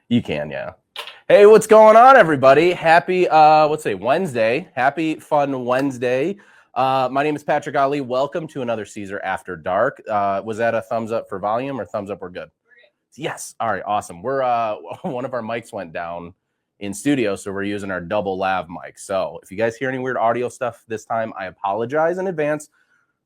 You can, yeah. Hey, what's going on, everybody? Happy, Wednesday. Happy, fun Wednesday. My name is Patrick Ali. Welcome to another Siser After Dark. Was that a thumbs up for volume or thumbs up? We're good. Yes. All right. Awesome. We're one of our mics went down in studio, so we're using our double lav mic. So if you guys hear any weird audio stuff this time, I apologize in advance.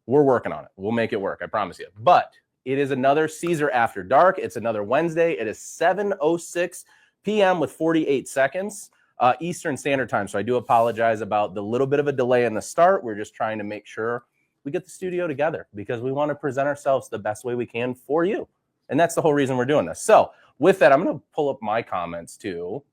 We're working on it. We'll make it work. I promise you. But it is another Siser After Dark. It's another Wednesday. It is 7:06 p.m. with 48 seconds Eastern Standard Time. So I do apologize about the little bit of a delay in the start. We're just trying to make sure we get the studio together because we want to present ourselves the best way we can for you. And that's the whole reason we're doing this. So with that, I'm going to pull up my comments too.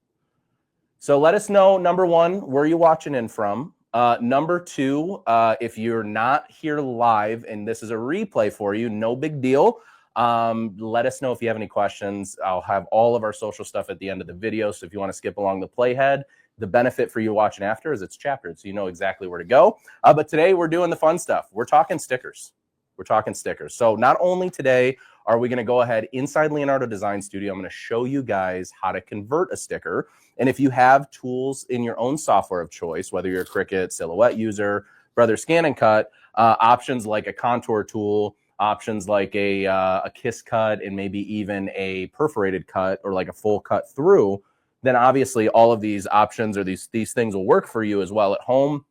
So let us know, number one, where you're watching in from. Number two, if you're not here live and this is a replay for you, no big deal. Let us know if you have any questions. I'll have all of our social stuff at the end of the video. So if you want to skip along the playhead, the benefit for you watching after is it's chaptered, so you know exactly where to go. But today we're doing the fun stuff. We're talking stickers. We're talking stickers. So not only today are we going to go ahead inside Leonardo Design Studio, I'm going to show you guys how to convert a sticker. And if you have tools in your own software of choice, whether you're a Cricut, Silhouette user, Brother Scan and Cut, options like a contour tool, options like a kiss cut, and maybe even a perforated cut or like a full cut through, then obviously all of these options or these things will work for you as well at home.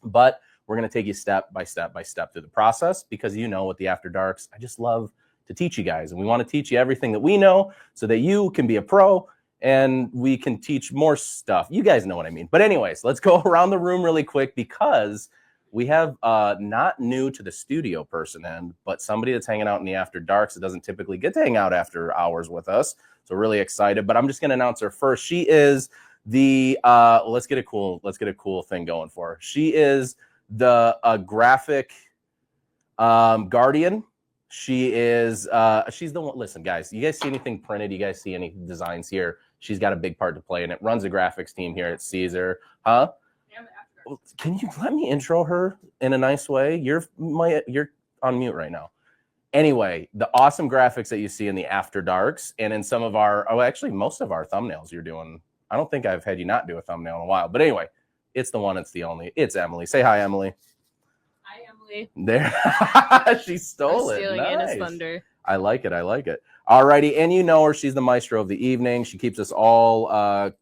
But we're going to take you step by step through the process because you know with the After Darks, I just love to teach you guys. And we want to teach you everything that we know so that you can be a pro and we can teach more stuff. You guys know what I mean. But anyways, let's go around the room really quick because we have not new to the studio person end, but somebody that's hanging out in the After Darks that doesn't typically get to hang out after hours with us. So really excited. But I'm just going to announce her first. She is the let's get a cool thing going for her. She is the graphic guardian. She is she's the one. Listen, guys, you guys see anything printed? You guys see any designs here? She's got a big part to play in it. Runs the graphics team here at Siser. Huh? Can you let me intro her in a nice way? You're on mute right now. Anyway, the awesome graphics that you see in the After Darks and in some of our, actually most of our thumbnails you're doing. I don't think I've had you not do a thumbnail in a while. But anyway, it's the one, it's the only. It's Emily. Say hi, Emily. Hi, Emily. There. She stole it. Stealing Nice. Anna's thunder. I like it. All righty. And you know her. She's the maestro of the evening. She keeps us all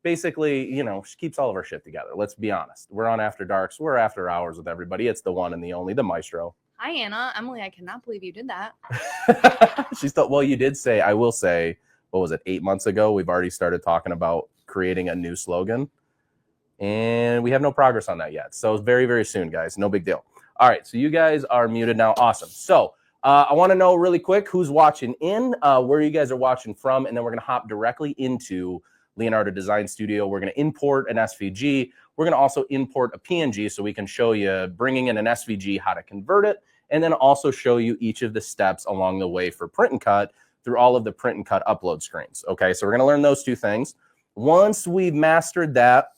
basically, you know, she keeps all of our shit together. Let's be honest. We're on After Darks. We're after hours with everybody. It's the one and the only, the maestro. Hi, Anna. Emily, I cannot believe you did that. She's thought, well, you did say, I will say, what was it, 8 months ago? We've already started talking about creating a new slogan. And we have no progress on that yet. So very, very soon, guys. No big deal. All right. So you guys are muted now. Awesome. So I want to know really quick who's watching in, where you guys are watching from, and then we're going to hop directly into Leonardo Design Studio. We're going to import an SVG. We're going to also import a PNG so we can show you bringing in an SVG, how to convert it, and then also show you each of the steps along the way for print and cut through all of the print and cut upload screens. Okay, so we're going to learn those two things. Once we've mastered that,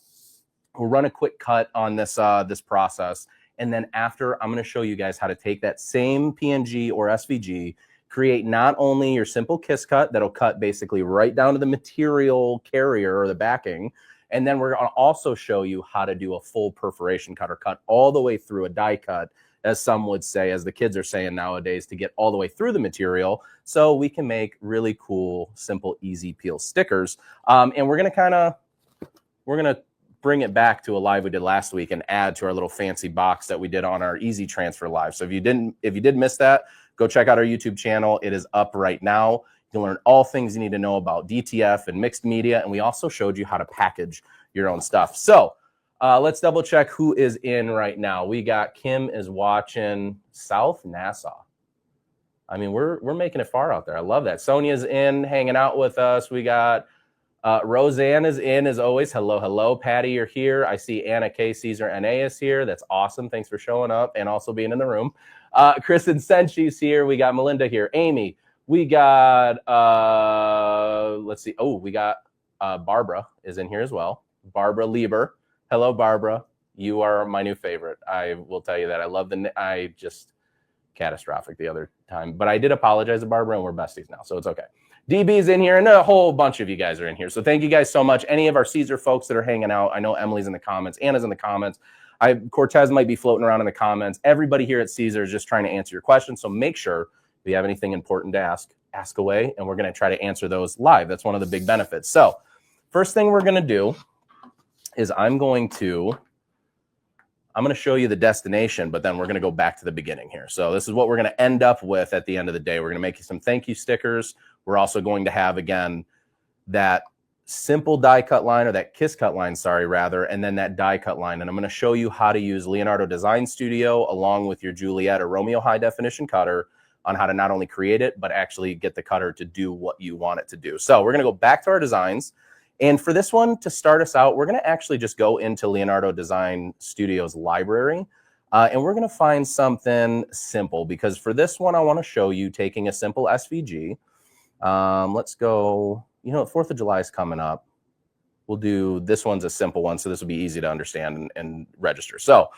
we'll run a quick cut on this this process. And then after, I'm going to show you guys how to take that same PNG or SVG, create not only your simple kiss cut that'll cut basically right down to the material carrier or the backing, and then we're going to also show you how to do a full perforation cut or cut all the way through a die cut, as some would say, as the kids are saying nowadays, to get all the way through the material so we can make really cool, simple, easy peel stickers. And we're going to bring it back to a live we did last week and add to our little fancy box that we did on our Easy Transfer Live. So if you did miss that, go check out our YouTube channel. It is up right now. You can learn all things you need to know about DTF and mixed media. And we also showed you how to package your own stuff. So let's double check who is in right now. We got Kim is watching South Nassau. I mean, we're making it far out there. I love that. Sonia's in, hanging out with us. We got Roseanne is in as always. Hello. Patty, you're here. I see Anna K. Siser NA is here. That's awesome. Thanks for showing up and also being in the room. Kristen Senchi's here. We got Melinda here. Amy. We got, let's see. Oh, we got Barbara is in here as well. Barbara Lieber. Hello, Barbara. You are my new favorite. I will tell you that. I love I just catastrophic the other time. But I did apologize to Barbara and we're besties now. So it's okay. DB's in here, and a whole bunch of you guys are in here. So thank you guys so much. Any of our Siser folks that are hanging out, I know Emily's in the comments, Anna's in the comments. Cortez might be floating around in the comments. Everybody here at Siser is just trying to answer your questions. So make sure if you have anything important to ask away, and we're going to try to answer those live. That's one of the big benefits. So first thing we're going to do is I'm going to show you the destination, but then we're going to go back to the beginning here. So this is what we're going to end up with at the end of the day. We're going to make you some thank you stickers. We're also going to have, again, that simple die cut line, or that kiss cut line, sorry, rather, and then that die cut line. And I'm going to show you how to use Leonardo Design Studio along with your Juliet or Romeo high definition cutter on how to not only create it, but actually get the cutter to do what you want it to do. So we're going to go back to our designs. And for this one, to start us out, we're going to actually just go into Leonardo Design Studio's library. And we're going to find something simple, because for this one, I want to show you taking a simple SVG. Let's go, 4th of July is coming up. We'll do, this one's a simple one, so this will be easy to understand and register. So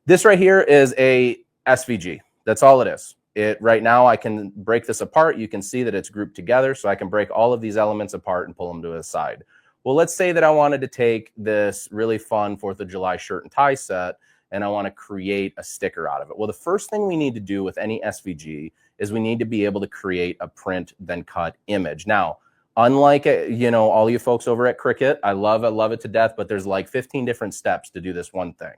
this right here is a SVG. That's all it is. Right now, I can break this apart. You can see that it's grouped together, so I can break all of these elements apart and pull them to the side. Well, let's say that I wanted to take this really fun 4th of July shirt and tie set, and I want to create a sticker out of it. Well, the first thing we need to do with any SVG is we need to be able to create a print then cut image. Now, unlike all you folks over at Cricut, I love it to death, but there's like 15 different steps to do this one thing.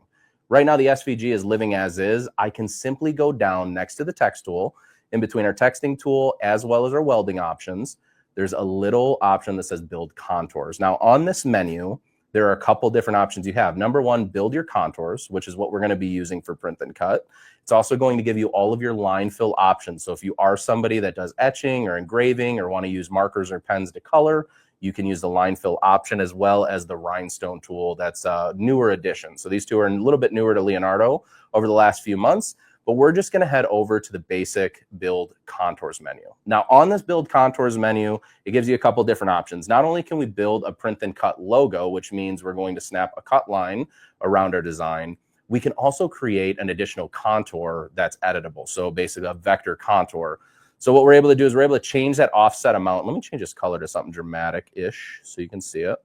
Right now, the SVG is living as is. I can simply go down next to the text tool, in between our texting tool as well as our welding options. There's a little option that says build contours. Now on this menu, there are a couple different options you have. Number one, build your contours, which is what we're going to be using for print and cut. It's also going to give you all of your line fill options. So if you are somebody that does etching or engraving or want to use markers or pens to color, you can use the line fill option as well as the rhinestone tool. That's a newer addition. So these two are a little bit newer to Leonardo over the last few months. But we're just going to head over to the basic build contours menu. Now on this build contours menu, it gives you a couple different options. Not only can we build a print and cut logo, which means we're going to snap a cut line around our design, we can also create an additional contour that's editable. So basically a vector contour. So what we're able to do is we're able to change that offset amount. Let me change this color to something dramatic-ish so you can see it.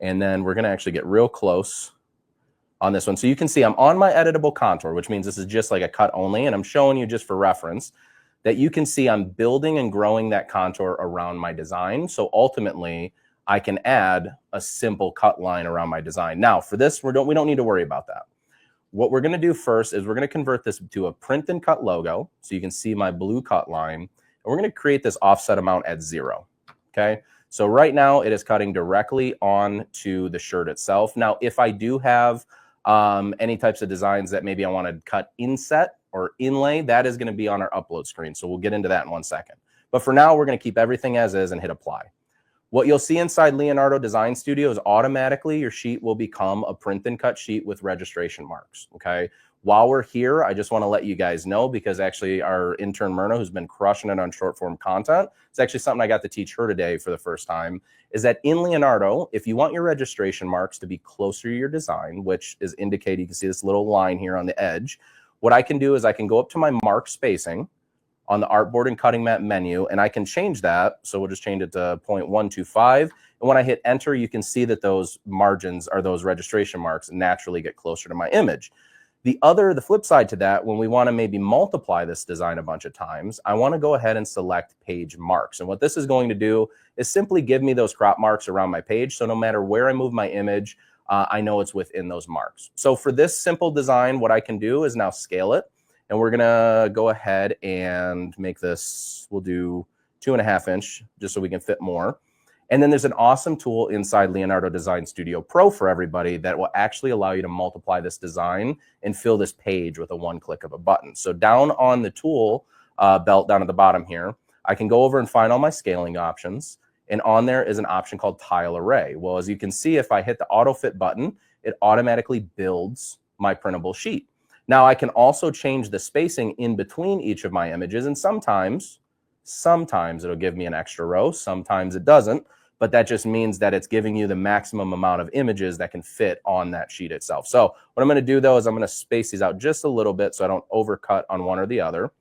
And then we're going to actually get real close on this one. So you can see I'm on my editable contour, which means this is just like a cut only. And I'm showing you just for reference that you can see I'm building and growing that contour around my design. So ultimately I can add a simple cut line around my design. Now for this, we don't need to worry about that. What we're going to do first is we're going to convert this to a print and cut logo. So you can see my blue cut line, and we're going to create this offset amount at 0. Okay. So right now it is cutting directly onto the shirt itself. Now, if I do have any types of designs that maybe I want to cut inset or inlay, that is going to be on our upload screen. So we'll get into that in 1 second. But for now, we're going to keep everything as is and hit apply. What you'll see inside Leonardo Design Studio is automatically your sheet will become a print and cut sheet with registration marks. Okay. While we're here, I just want to let you guys know, because actually our intern Myrna, who's been crushing it on short form content, it's actually something I got to teach her today for the first time, is that in Leonardo, if you want your registration marks to be closer to your design, which is indicated, you can see this little line here on the edge, what I can do is I can go up to my mark spacing on the artboard and cutting mat menu, and I can change that. So we'll just change it to 0.125. And when I hit enter, you can see that those margins, or those registration marks, naturally get closer to my image. The flip side to that, when we want to maybe multiply this design a bunch of times, I want to go ahead and select page marks. And what this is going to do is simply give me those crop marks around my page. So no matter where I move my image, I know it's within those marks. So for this simple design, what I can do is now scale it. And we're going to go ahead and make this, we'll do 2.5 inch just so we can fit more. And then there's an awesome tool inside Leonardo Design Studio Pro for everybody that will actually allow you to multiply this design and fill this page with a 1 click of a button. So down on the tool belt down at the bottom here, I can go over and find all my scaling options. And on there is an option called tile array. Well, as you can see, if I hit the auto fit button, it automatically builds my printable sheet. Now I can also change the spacing in between each of my images. And sometimes it'll give me an extra row. Sometimes it doesn't. But that just means that it's giving you the maximum amount of images that can fit on that sheet itself. So what I'm going to do, though, is I'm going to space these out just a little bit so I don't overcut on one or the other.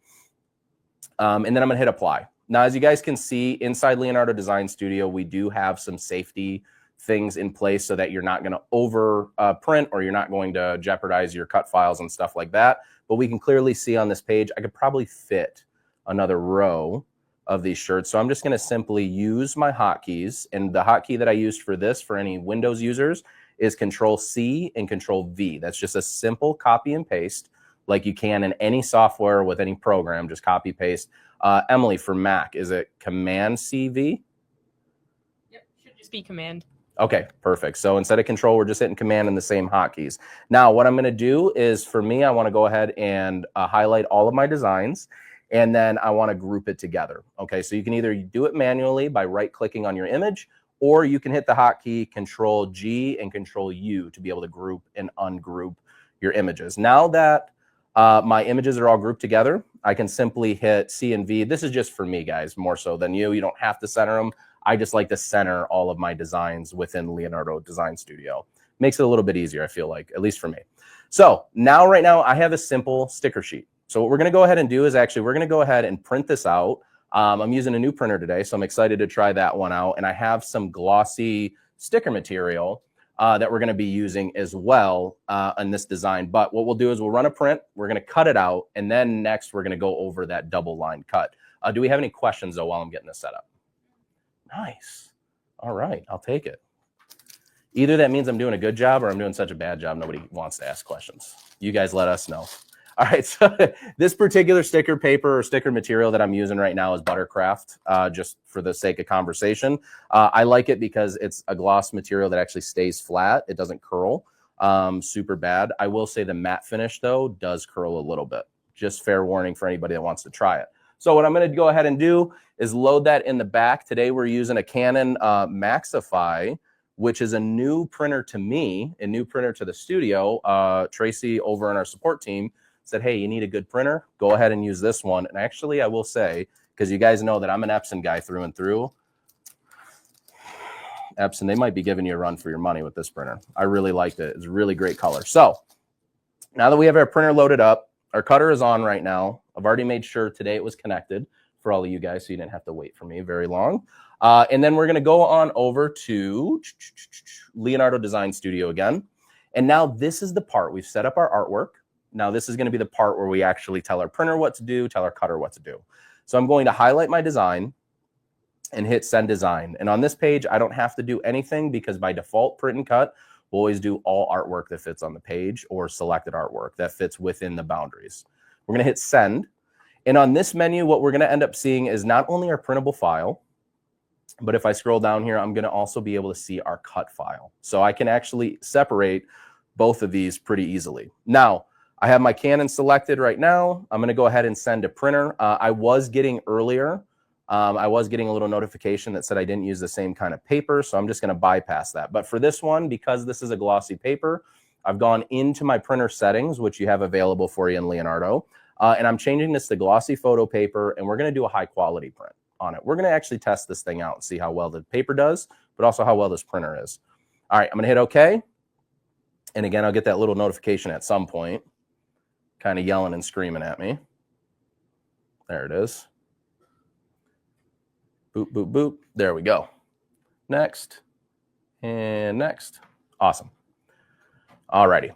And then I'm going to hit apply. Now, as you guys can see, inside Leonardo Design Studio, we do have some safety things in place so that you're not going to over print or you're not going to jeopardize your cut files and stuff like that. But we can clearly see on this page, I could probably fit another row of these shirts. So I'm just going to simply use my hotkeys. And the hotkey that I used for this, for any Windows users, is Control-C and Control-V. That's just a simple copy and paste like you can in any software with any program. Just copy paste. Emily, for Mac, is it Command-CV? Yep, should just be Command. Okay, perfect. So instead of Control, we're just hitting Command and the same hotkeys. Now, what I'm going to do is, for me, I want to go ahead and highlight all of my designs, and then I want to group it together. Okay, so you can either do it manually by right-clicking on your image, or you can hit the hotkey Control-G and Control-U to be able to group and ungroup your images. Now that my images are all grouped together, I can simply hit C and V. This is just for me, guys, more so than you. You don't have to center them. I just like to center all of my designs within Leonardo Design Studio. Makes it a little bit easier, I feel like, at least for me. So now, right now, I have a simple sticker sheet. So what we're going to go ahead and do is actually we're going to go ahead and print this out. I'm using a new printer today, so I'm excited to try that one out. And I have some glossy sticker material that we're going to be using as well on this design. But what we'll do is we'll run a print, we're going to cut it out, and then next we're going to go over that double line cut. Do we have any questions, though, while I'm getting this set up? Nice. All right, I'll take it. Either that means I'm doing a good job or I'm doing such a bad job nobody wants to ask questions. You guys let us know. All right, so this particular sticker paper or sticker material that I'm using right now is Buttercraft, just for the sake of conversation. I like it because it's a gloss material that actually stays flat. It doesn't curl super bad. I will say the matte finish, though, does curl a little bit. Just fair warning for anybody that wants to try it. So what I'm going to go ahead and do is load that in the back. Today we're using a Canon Maxify, which is a new printer to me, a new printer to the studio. Tracy over on our support team said, hey, you need a good printer? Go ahead and use this one. And actually, I will say, because you guys know that I'm an Epson guy through and through, Epson, they might be giving you a run for your money with this printer. I really liked it. It's a really great color. So now that we have our printer loaded up, our cutter is on right now. I've already made sure today it was connected for all of you guys, so you didn't have to wait for me very long. And then we're going to go on over to Leonardo Design Studio again. And now this is the part. We've set up our artwork. Now this is going to be the part where we actually tell our printer what to do, tell our cutter what to do. So I'm going to highlight my design and hit Send Design. And on this page, I don't have to do anything because by default, print and cut will always do all artwork that fits on the page or selected artwork that fits within the boundaries. We're going to hit Send. And on this menu, what we're going to end up seeing is not only our printable file, but if I scroll down here, I'm going to also be able to see our cut file. So I can actually separate both of these pretty easily. Now, I have my Canon selected right now. I'm going to go ahead and send to printer. I was getting earlier, I was getting a little notification that said I didn't use the same kind of paper, so I'm just going to bypass that. But for this one, because this is a glossy paper, I've gone into my printer settings, which you have available for you in Leonardo, and I'm changing this to glossy photo paper, and we're going to do a high quality print on it. We're going to actually test this thing out and see how well the paper does, but also how well this printer is. All right, I'm going to hit OK. And again, I'll get that little notification at some point, kind of yelling and screaming at me. There it is. Boop, boop, boop. There we go. Next. And next. Awesome. All righty.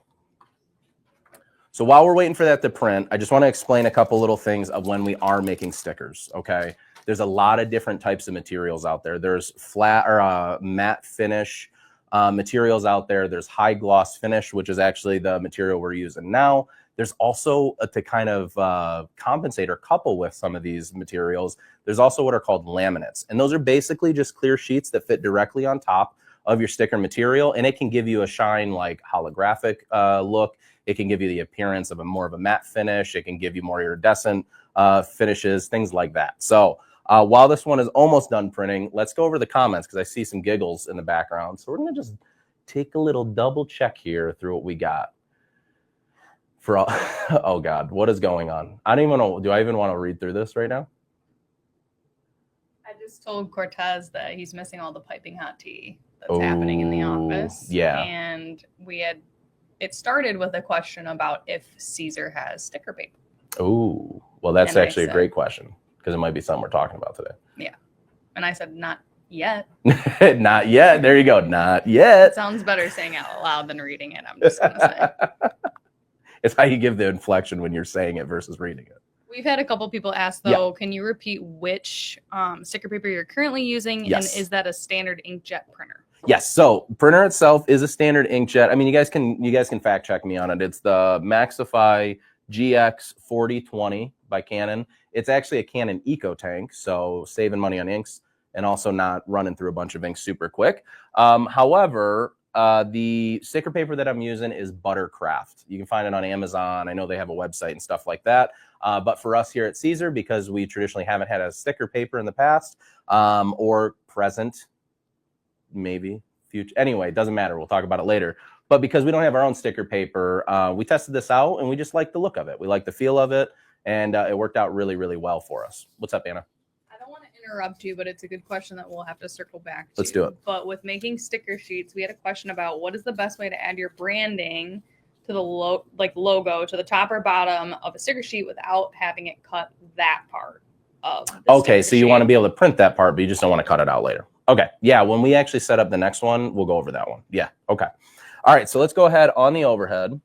So while we're waiting for that to print, I just want to explain a couple little things of when we are making stickers, okay? There's a lot of different types of materials out there. There's flat or matte finish materials out there. There's high gloss finish, which is actually the material we're using now. There's also, to kind of compensate or couple with some of these materials, there's also what are called laminates. And those are basically just clear sheets that fit directly on top of your sticker material. And it can give you a shine like holographic look. It can give you the appearance of more of a matte finish. It can give you more iridescent finishes, things like that. So while this one is almost done printing, let's go over the comments because I see some giggles in the background. So we're going to just take a little double check here through what we got. For all, oh God, what is going on? I don't even know. Do I even want to read through this right now? I just told Cortez that he's missing all the piping hot tea that's happening in the office. Yeah. And it started with a question about if Siser has sticker paper. Oh, well, that's And I actually a said- great question because it might be something we're talking about today. Yeah. And I said, not yet. Not yet. There you go. Not yet. It sounds better saying it out loud than reading it, I'm just going to say. It's how you give the inflection when you're saying it versus reading it. We've had a couple people ask, though, can you repeat which sticker paper you're currently using? Yes. And is that a standard inkjet printer? Yes. So printer itself is a standard inkjet. I mean, you guys can fact check me on it. It's the Maxify GX 4020 by Canon. It's actually a Canon Eco Tank, so saving money on inks and also not running through a bunch of inks super quick. However, the sticker paper that I'm using is Buttercraft. You can find it on Amazon. I know they have a website and stuff like that. But for us here at Siser, because we traditionally haven't had a sticker paper in the past or present, maybe future. Anyway, it doesn't matter. We'll talk about it later. But because we don't have our own sticker paper, we tested this out and we just like the look of it. We like the feel of it. And it worked out really, really well for us. What's up, Anna? I don't want to interrupt you, but it's a good question that we'll have to circle back to. Let's do it. But with making sticker sheets, we had a question about what is the best way to add your branding to the logo to the top or bottom of a sticker sheet without having it cut that part of the Okay, so you sheet. want to be able to print that part, but you just don't want to cut it out later. Okay, yeah, when we actually set up the next one, we'll go over that one. Yeah, okay. All right, so let's go ahead on the overhead.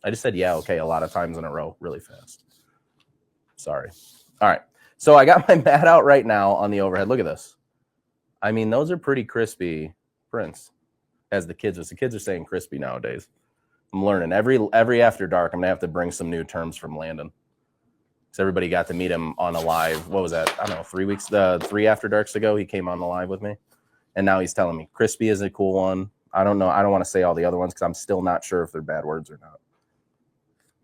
I just said, yeah, okay, a lot of times in a row, really fast. Sorry. All right, so I got my mat out right now on the overhead. Look at this. I mean, those are pretty crispy prints, as the kids are saying crispy nowadays. I'm learning. Every after dark, I'm going to have to bring some new terms from Landon. Because everybody got to meet him on a live, what was that? I don't know, 3 after darks ago, he came on the live with me. And now he's telling me crispy is a cool one. I don't know. I don't want to say all the other ones because I'm still not sure if they're bad words or not.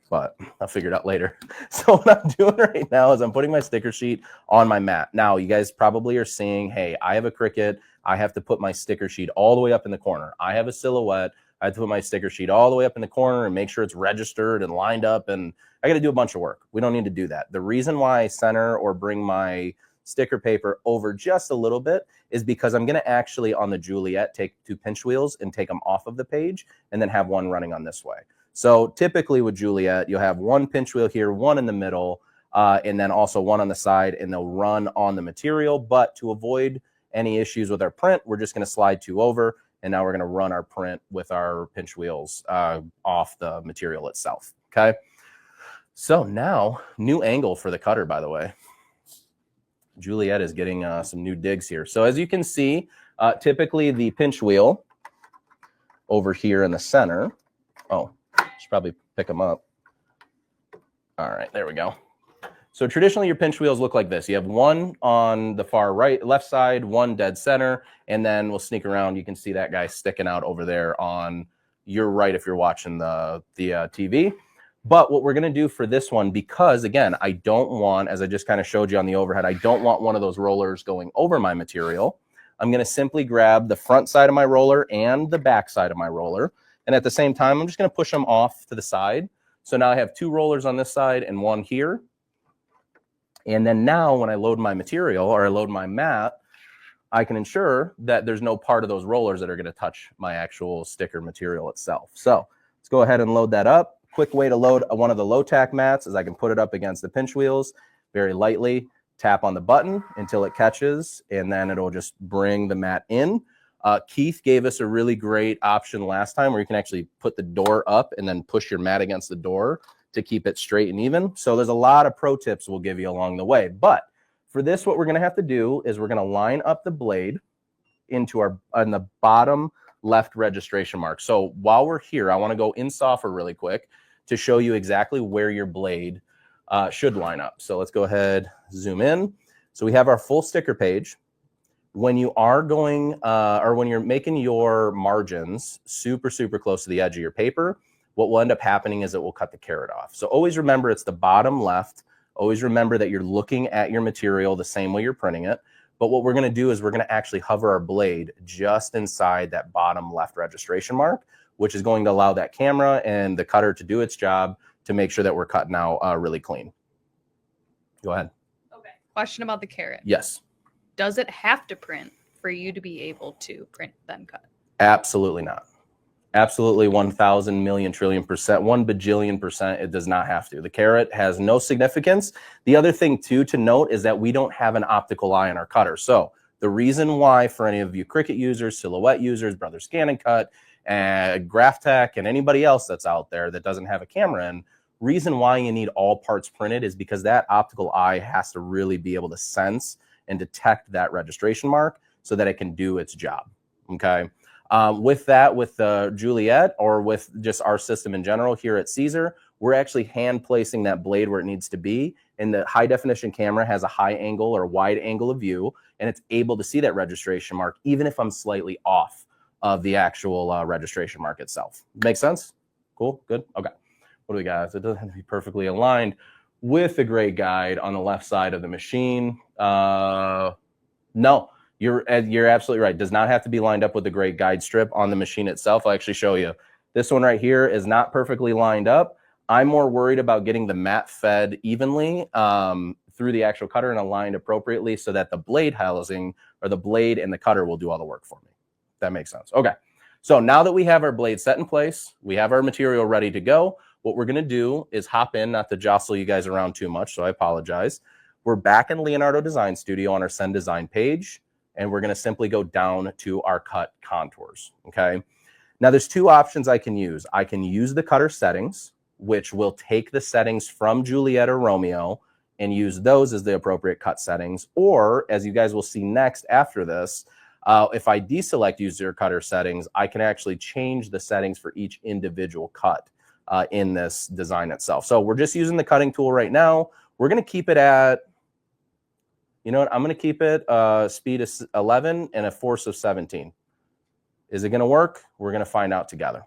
But I'll figure it out later. So what I'm doing right now is I'm putting my sticker sheet on my mat. Now, you guys probably are seeing, hey, I have a Cricut. I have to put my sticker sheet all the way up in the corner. I have a Silhouette. I have to put my sticker sheet all the way up in the corner and make sure it's registered and lined up. And I got to do a bunch of work. We don't need to do that. The reason why I center or bring my sticker paper over just a little bit is because I'm going to actually on the Juliet take 2 pinch wheels and take them off of the page and then have one running on this way. So typically with Juliet, you'll have 1 pinch wheel here, 1 in the middle, and then also 1 on the side, and they'll run on the material. But to avoid any issues with our print, we're just going to slide 2 over. And now we're going to run our print with our pinch wheels off the material itself. Okay. So now, new angle for the cutter, by the way. Juliet is getting some new digs here. So as you can see, typically the pinch wheel over here in the center. Oh, should probably pick them up. All right, there we go. So traditionally, your pinch wheels look like this. You have 1 on the far left side, 1 dead center, and then we'll sneak around. You can see that guy sticking out over there on your right if you're watching the TV. But what we're going to do for this one, because again, I don't want, as I just kind of showed you on the overhead, I don't want one of those rollers going over my material. I'm going to simply grab the front side of my roller and the back side of my roller. And at the same time, I'm just going to push them off to the side. So now I have 2 rollers on this side and 1 here. And then now when I load my material or I load my mat, I can ensure that there's no part of those rollers that are going to touch my actual sticker material itself. So let's go ahead and load that up. Quick way to load one of the low tack mats is I can put it up against the pinch wheels very lightly, tap on the button until it catches, and then it'll just bring the mat in. Keith gave us a really great option last time where you can actually put the door up and then push your mat against the door to keep it straight and even. So there's a lot of pro tips we'll give you along the way. But for this, what we're going to have to do is we're going to line up the blade into on the bottom left registration mark. So while we're here, I want to go in software really quick to show you exactly where your blade should line up. So let's go ahead, zoom in. So we have our full sticker page. When you are going, or when you're making your margins super, super close to the edge of your paper, what will end up happening is it will cut the carrot off. So always remember it's the bottom left. Always remember that you're looking at your material the same way you're printing it. But what we're going to do is we're going to actually hover our blade just inside that bottom left registration mark, which is going to allow that camera and the cutter to do its job to make sure that we're cutting out really clean. Go ahead. Okay. Question about the carrot. Yes. Does it have to print for you to be able to print then cut? Absolutely not. Absolutely 1,000 million trillion percent, 1 bajillion percent, it does not have to. The caret has no significance. The other thing too to note is that we don't have an optical eye on our cutter. So the reason why for any of you Cricut users, Silhouette users, Brother Scan and Cut, and GraphTech, and anybody else that's out there that doesn't have a camera in, reason why you need all parts printed is because that optical eye has to really be able to sense and detect that registration mark so that it can do its job, okay? With that, with Juliet, or with just our system in general here at Siser, we're actually hand placing that blade where it needs to be. And the high definition camera has a high angle or wide angle of view, and it's able to see that registration mark, even if I'm slightly off of the actual registration mark itself. Make sense? Cool, good, okay. What do we got? So it doesn't have to be perfectly aligned with the gray guide on the left side of the machine. No. You're absolutely right. Does not have to be lined up with the gray guide strip on the machine itself. I'll actually show you. This one right here is not perfectly lined up. I'm more worried about getting the mat fed evenly through the actual cutter and aligned appropriately so that the blade housing or the blade and the cutter will do all the work for me. That makes sense. Okay. So now that we have our blade set in place, we have our material ready to go. What we're going to do is hop in, not to jostle you guys around too much, so I apologize. We're back in Leonardo Design Studio on our Send Design page. And we're going to simply go down to our cut contours, okay? Now, there's two options I can use. I can use the cutter settings, which will take the settings from Juliet or Romeo and use those as the appropriate cut settings. Or, as you guys will see next after this, if I deselect user cutter settings, I can actually change the settings for each individual cut in this design itself. So we're just using the cutting tool right now. We're going to keep it at, you know what? I'm going to keep it speed of 11 and a force of 17. Is it going to work? We're going to find out together.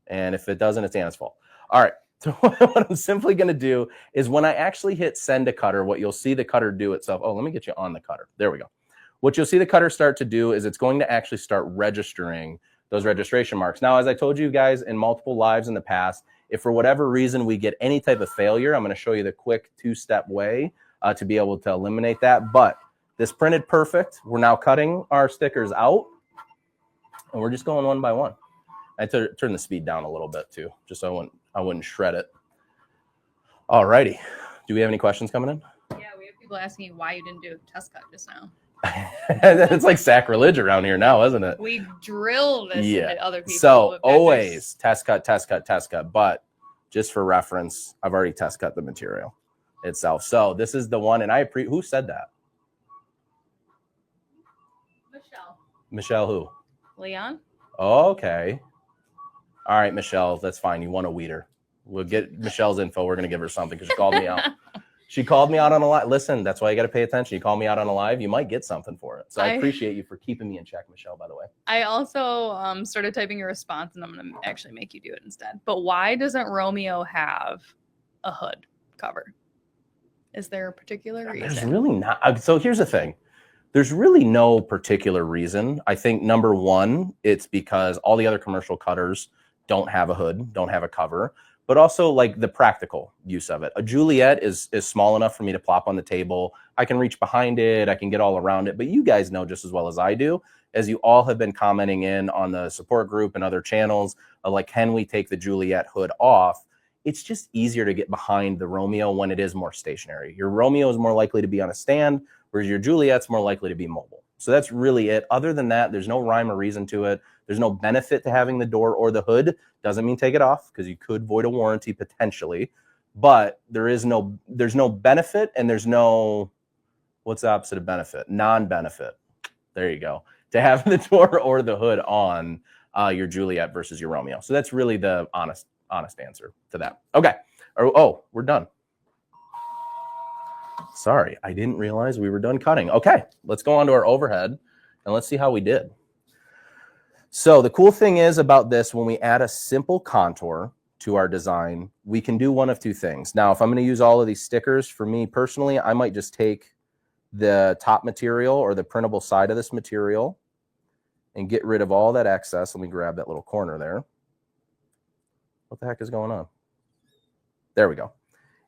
And if it doesn't, it's Anna's fault. All right. So what I'm simply going to do is when I actually hit send to cutter, what you'll see the cutter do itself. Oh, let me get you on the cutter. There we go. What you'll see the cutter start to do is it's going to actually start registering those registration marks. Now, as I told you guys in multiple lives in the past, if for whatever reason we get any type of failure, I'm going to show you the quick two-step way to be able to eliminate that. But this printed perfect. We're now cutting our stickers out, and we're just going one by one. I turn the speed down a little bit too, just so I wouldn't shred it. All righty. Do we have any questions coming in? Yeah, we have people asking why you didn't do a test cut just now. It's like sacrilege around here now, isn't it? We drill this into other people. So always test cut, test cut, test cut. But just for reference, I've already test cut the material itself. So this is the one, and who said that? Michelle who? Leon? Okay. All right, Michelle, that's fine. You want a weeder. We'll get Michelle's info. We're going to give her something because she called me out. She called me out on a live. Listen, that's why you got to pay attention. You call me out on a live, you might get something for it. So I appreciate you for keeping me in check, Michelle, by the way. I also started typing a response, and I'm going to actually make you do it instead. But why doesn't Romeo have a hood cover? Is there a particular reason? There's really not. So here's the thing. There's really no particular reason. I think number one, it's because all the other commercial cutters don't have a hood, don't have a cover, but also like the practical use of it. A Juliet is small enough for me to plop on the table. I can reach behind it. I can get all around it. But you guys know just as well as I do, as you all have been commenting in on the support group and other channels, of like, can we take the Juliet hood off? It's just easier to get behind the Romeo when it is more stationary. Your Romeo is more likely to be on a stand, whereas your Juliet's more likely to be mobile. So that's really it. Other than that, there's no rhyme or reason to it. There's no benefit to having the door or the hood. Doesn't mean take it off, because you could void a warranty potentially. But there's no benefit, and there's no, what's the opposite of benefit? Non-benefit. There you go. To have the door or the hood on your Juliet versus your Romeo. So that's really the honest answer to that. Okay. Oh, we're done. Sorry, I didn't realize we were done cutting. Okay, let's go on to our overhead and let's see how we did. So the cool thing is about this, when we add a simple contour to our design, we can do one of two things. Now, if I'm going to use all of these stickers, for me personally, I might just take the top material or the printable side of this material and get rid of all that excess. Let me grab that little corner there. What the heck is going on? There we go.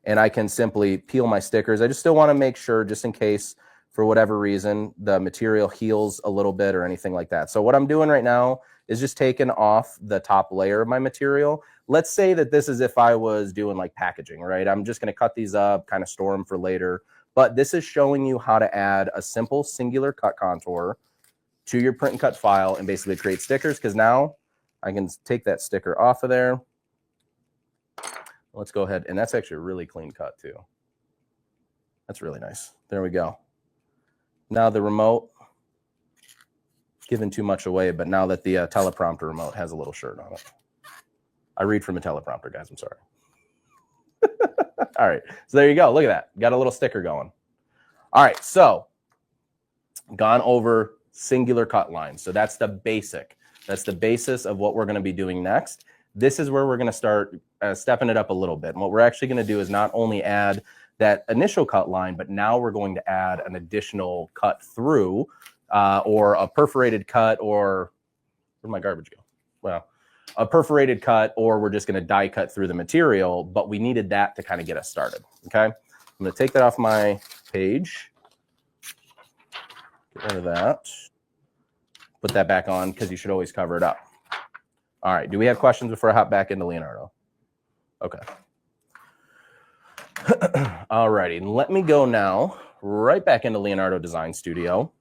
And I can simply peel my stickers. I just still want to make sure, just in case for whatever reason, the material heals a little bit or anything like that. So what I'm doing right now is just taking off the top layer of my material. Let's say that this is if I was doing like packaging, right? I'm just going to cut these up, kind of store them for later. But this is showing you how to add a simple singular cut contour to your print and cut file and basically create stickers, because now I can take that sticker off of there. Let's go ahead. And that's actually a really clean cut too. That's really nice. There we go. Now the remote, giving too much away, but now that the teleprompter remote has a little shirt on it. I read from a teleprompter, guys. I'm sorry. All right. So there you go. Look at that. Got a little sticker going. All right. So gone over singular cut lines. So that's the basic. That's the basis of what we're going to be doing next. This is where we're going to start stepping it up a little bit. And what we're actually going to do is not only add that initial cut line, but now we're going to add an additional cut through or a perforated cut, or where'd my garbage go? Well, a perforated cut, or we're just going to die cut through the material, but we needed that to kind of get us started. Okay. I'm going to take that off my page. Get rid of that. Put that back on, because you should always cover it up. All right. Do we have questions before I hop back into Leonardo? Okay. All righty. Let me go now right back into Leonardo Design Studio.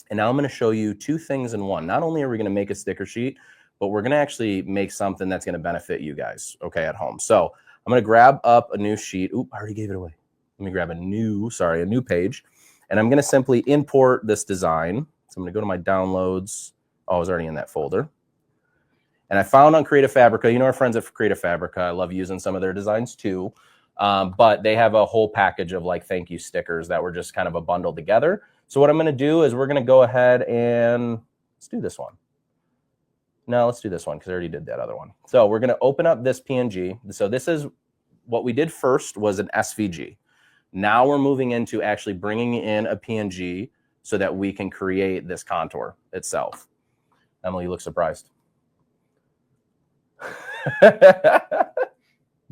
And now I'm going to show you two things in one. Not only are we going to make a sticker sheet, but we're going to actually make something that's going to benefit you guys, okay, at home. So I'm going to grab up a new sheet. Oop, I already gave it away. Let me grab a new page. And I'm going to simply import this design. So I'm going to go to my downloads. Oh, I was already in that folder. And I found on Creative Fabrica, you know our friends at Creative Fabrica, I love using some of their designs too. But they have a whole package of like thank you stickers that were just kind of a bundle together. So what I'm going to do is we're going to go ahead and let's do this one. No, let's do this one because I already did that other one. So we're going to open up this PNG. So this is what we did first was an SVG. Now we're moving into actually bringing in a PNG so that we can create this contour itself. Emily, you look surprised.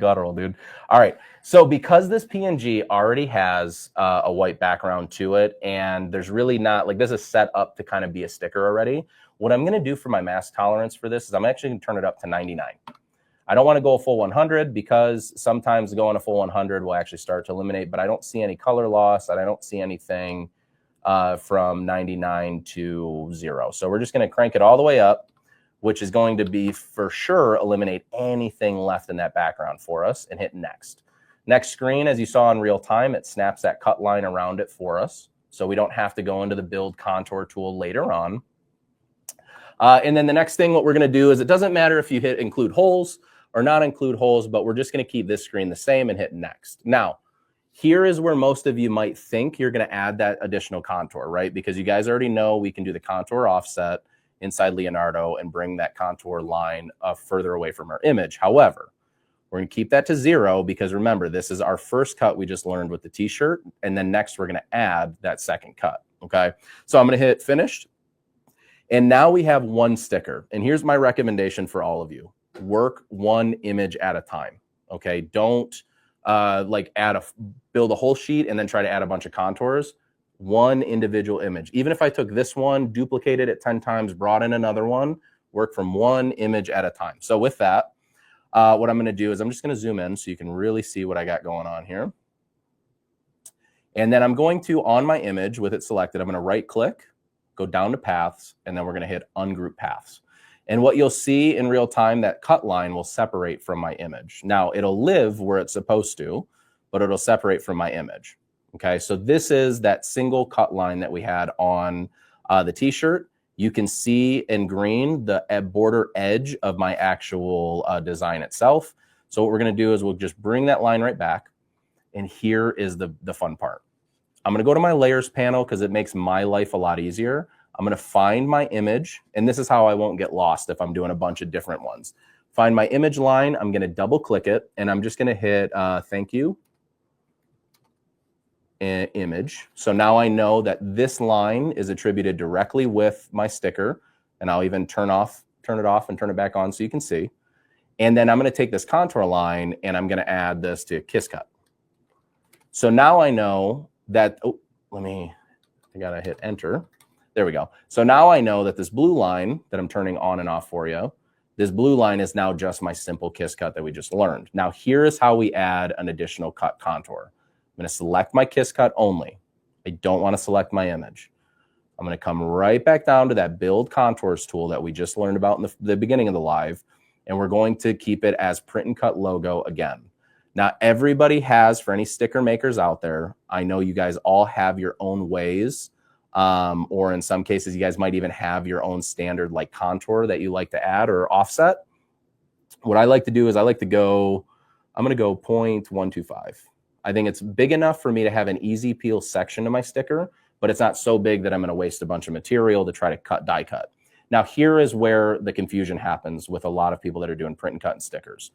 Guttural, dude. All right. So because this PNG already has a white background to it, and there's really not, like this is set up to kind of be a sticker already, what I'm going to do for my mask tolerance for this is I'm actually going to turn it up to 99. I don't want to go a full 100 because sometimes going a full 100 will actually start to eliminate, but I don't see any color loss and I don't see anything from 99 to 0. So we're just going to crank it all the way up, which is going to be for sure eliminate anything left in that background for us, and hit next. Next screen, as you saw in real time, it snaps that cut line around it for us. So we don't have to go into the build contour tool later on. And then the next thing, what we're going to do is it doesn't matter if you hit include holes or not include holes, but we're just going to keep this screen the same and hit next. Now, here is where most of you might think you're going to add that additional contour, right? Because you guys already know we can do the contour offset inside Leonardo and bring that contour line further away from our image. However, we're going to keep that to 0 because remember, this is our first cut we just learned with the t-shirt. And then next, we're going to add that second cut. Okay. So I'm going to hit finished. And now we have one sticker. And here's my recommendation for all of you. Work one image at a time. Okay. Don't like build a whole sheet and then try to add a bunch of contours. One individual image. Even if I took this one, duplicated it 10 times, brought in another one, work from one image at a time. So with that, what I'm going to do is I'm just going to zoom in so you can really see what I got going on here. And then I'm going to, on my image with it selected, I'm going to right click, go down to paths, and then we're going to hit ungroup paths. And what you'll see in real time, that cut line will separate from my image. Now it'll live where it's supposed to, but it'll separate from my image. Okay, so this is that single cut line that we had on the t-shirt. You can see in green the border edge of my actual design itself. So what we're going to do is we'll just bring that line right back. And here is the fun part. I'm going to go to my layers panel because it makes my life a lot easier. I'm going to find my image. And this is how I won't get lost if I'm doing a bunch of different ones. Find my image line. I'm going to double click it. And I'm just going to hit thank you. Image. So now I know that this line is attributed directly with my sticker, and I'll even turn it off and turn it back on so you can see. And then I'm going to take this contour line and I'm going to add this to kiss cut. So now I know that, oh, let me I gotta hit enter. There we go. So now I know that this blue line that I'm turning on and off for you, this blue line is now just my simple kiss cut that we just learned. Now here is how we add an additional cut contour. I'm gonna select my kiss cut only. I don't wanna select my image. I'm gonna come right back down to that build contours tool that we just learned about in the beginning of the live, and we're going to keep it as print and cut logo again. Now everybody has, for any sticker makers out there, I know you guys all have your own ways, or in some cases you guys might even have your own standard like contour that you like to add or offset. What I like to do is I'm gonna go 0.125. I think it's big enough for me to have an easy peel section to my sticker, but it's not so big that I'm gonna waste a bunch of material to try to die cut. Now here is where the confusion happens with a lot of people that are doing print and cut and stickers.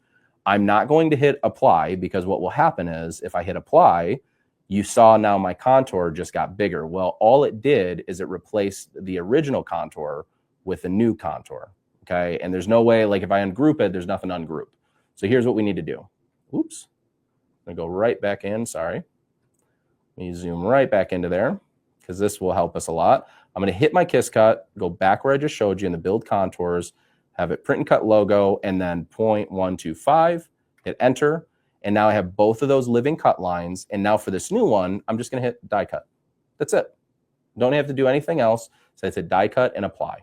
I'm not going to hit apply, because what will happen is if I hit apply, you saw now my contour just got bigger. Well, all it did is it replaced the original contour with a new contour, okay? And there's no way, like if I ungroup it, there's nothing to ungroup. So here's what we need to do. Oops, I'm gonna go right back in, sorry. Let me zoom right back into there, because this will help us a lot. I'm gonna hit my kiss cut, go back where I just showed you in the build contours, have it print and cut logo, and then 0.125, hit enter. And now I have both of those living cut lines. And now for this new one, I'm just gonna hit die cut. That's it. Don't have to do anything else. So I said die cut and apply.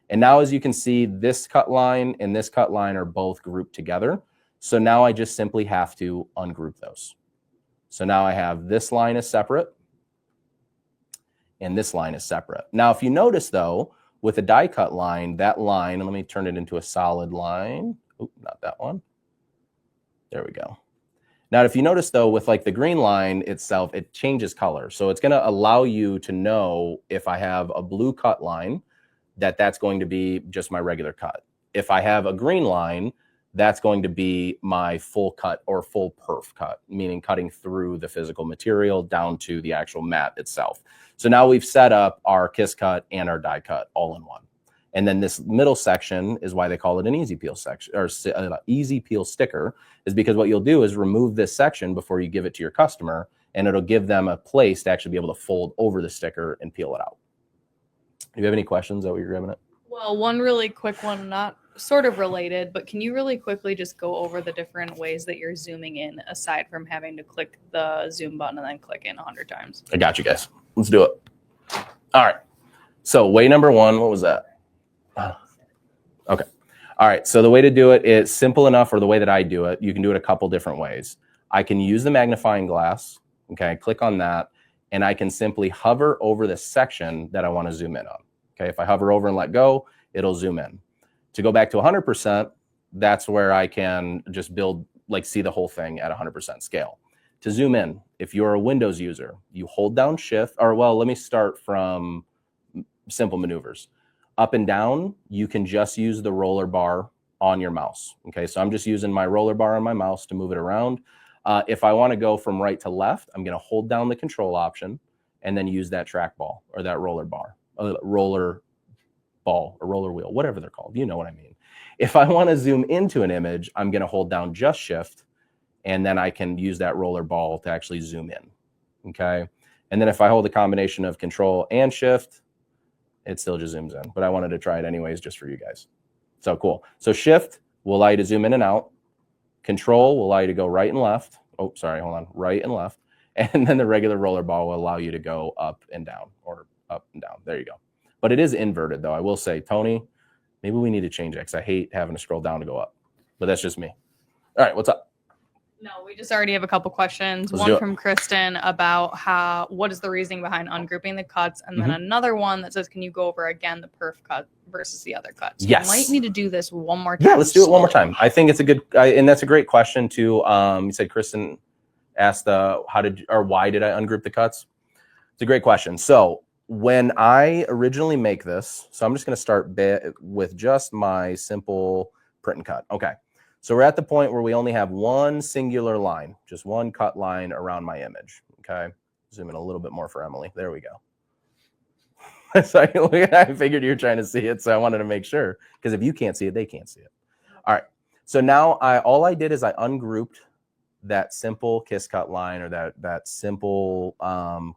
And now as you can see, this cut line and this cut line are both grouped together. So now I just simply have to ungroup those. So now I have this line is separate and this line is separate. Now, if you notice though, with a die cut line, that line, and let me turn it into a solid line. Oh, not that one. There we go. Now, if you notice though, with like the green line itself, it changes color. So it's gonna allow you to know if I have a blue cut line, that's going to be just my regular cut. If I have a green line, that's going to be my full cut or full perf cut, meaning cutting through the physical material down to the actual mat itself. So now we've set up our kiss cut and our die cut all in one. And then this middle section is why they call it an easy peel section, or easy peel sticker, is because what you'll do is remove this section before you give it to your customer, and it'll give them a place to actually be able to fold over the sticker and peel it out. Do you have any questions? Is that what you're grabbing it? Well, one really quick one, not sort of related, but can you really quickly just go over the different ways that you're zooming in, aside from having to click the zoom button and then click in 100 times? I got you guys. Let's do it. All right. So way number one, what was that? Okay. All right. So the way to do it is simple enough, or the way that I do it, you can do it a couple different ways. I can use the magnifying glass. Okay. Click on that, and I can simply hover over the section that I want to zoom in on. Okay. If I hover over and let go, it'll zoom in. To go back to 100%, that's where I can just build, like see the whole thing at 100% scale. To zoom in, if you're a Windows user, you hold down Shift, or well, let me start from simple maneuvers. Up and down, you can just use the roller bar on your mouse. Okay, so I'm just using my roller bar on my mouse to move it around. If I want to go from right to left, I'm going to hold down the control option and then use that trackball or that roller bar, roller ball or roller wheel, whatever they're called. You know what I mean. If I want to zoom into an image, I'm going to hold down just Shift, and then I can use that roller ball to actually zoom in. Okay, and then if I hold a combination of Control and Shift, it still just zooms in, but I wanted to try it anyways just for you guys. So cool. So Shift will allow you to zoom in and out. Control will allow you to go right and left. Oh, sorry, hold on. Right and left. And then the regular roller ball will allow you to go up and down, or up and down. There you go. But it is inverted though. I will say, Tony, maybe we need to change it because I hate having to scroll down to go up. But that's just me. All right, what's up? No, we just already have a couple questions. Let's do One it. from Kristen about what is the reasoning behind ungrouping the cuts, and then another one that says, can you go over again the perf cut versus the other cuts? Yes. You might need to do this one more time. Yeah, let's do it one more time. I think it's a good, and that's a great question too. You said Kristen asked why did I ungroup the cuts? It's a great question. So when I originally make this, so I'm just going to start with just my simple print and cut. Okay. So we're at the point where we only have one singular line, just one cut line around my image. Okay. Zoom in a little bit more for Emily. There we go. So I figured you were trying to see it, so I wanted to make sure, because if you can't see it, they can't see it. All right. So now all I did is I ungrouped that simple kiss cut line, or that simple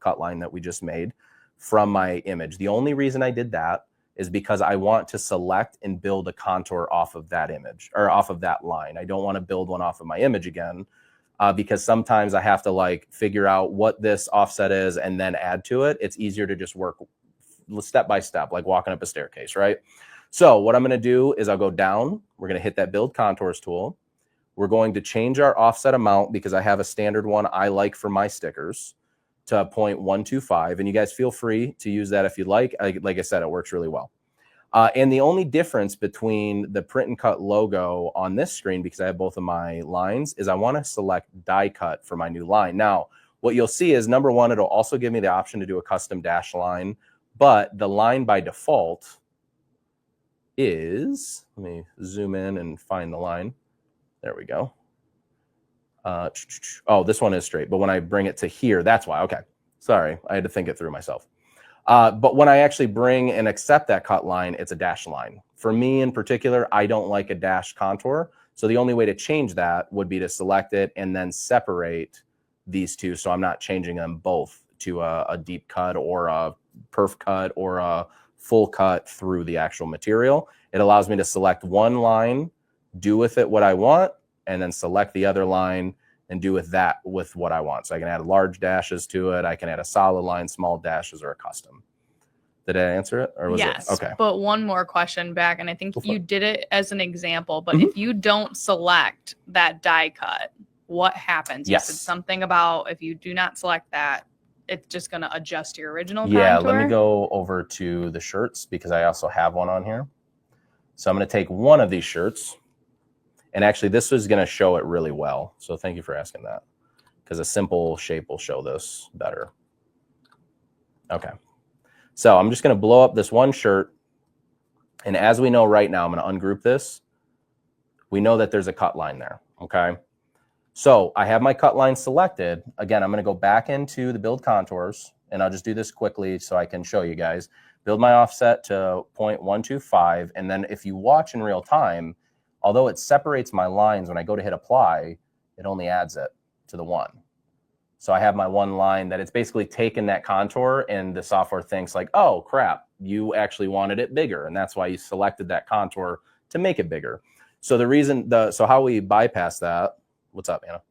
cut line that we just made from my image. The only reason I did that is because I want to select and build a contour off of that image or off of that line. I don't want to build one off of my image again because sometimes I have to like figure out what this offset is and then add to it. It's easier to just work step by step, like walking up a staircase, right? So what I'm going to do is I'll go down. We're going to hit that build contours tool. We're going to change our offset amount because I have a standard one I like for my stickers to 0.125. And you guys feel free to use that if you like. Like I said, it works really well. And the only difference between the print and cut logo on this screen, because I have both of my lines, is I want to select die cut for my new line. Now, what you'll see is, number one, it'll also give me the option to do a custom dash line, but the line by default is, let me zoom in and find the line. There we go. Oh, this one is straight, but when I bring it to here, that's why. Okay, sorry, I had to think it through myself. But when I actually bring and accept that cut line, it's a dash line. For me in particular, I don't like a dash contour. So the only way to change that would be to select it and then separate these two. So I'm not changing them both to a deep cut or a perf cut or a full cut through the actual material. It allows me to select one line, do with it what I want, and then select the other line and do with that with what I want. So I can add large dashes to it. I can add a solid line, small dashes, or a custom. Did I answer it? Or was yes. it? Okay. But one more question back, and I think you did it as an example, but Mhm. if you don't select that die cut, what happens? Yes. You said something about if you do not select that, it's just going to adjust your original Yeah, contour. let me go over to the shirts because I also have one on here. So I'm going to take one of these shirts. And actually, this is going to show it really well. So thank you for asking that, because a simple shape will show this better. Okay. So I'm just going to blow up this one shirt. And as we know right now, I'm going to ungroup this. We know that there's a cut line there. Okay. So I have my cut line selected. Again, I'm going to go back into the build contours, and I'll just do this quickly so I can show you guys. Build my offset to 0.125. And then if you watch in real time, although it separates my lines, when I go to hit apply, it only adds it to the one. So I have my one line that it's basically taken that contour, and the software thinks like, oh crap, you actually wanted it bigger. And that's why you selected that contour to make it bigger. So the reason, so how we bypass that, what's up, Anna?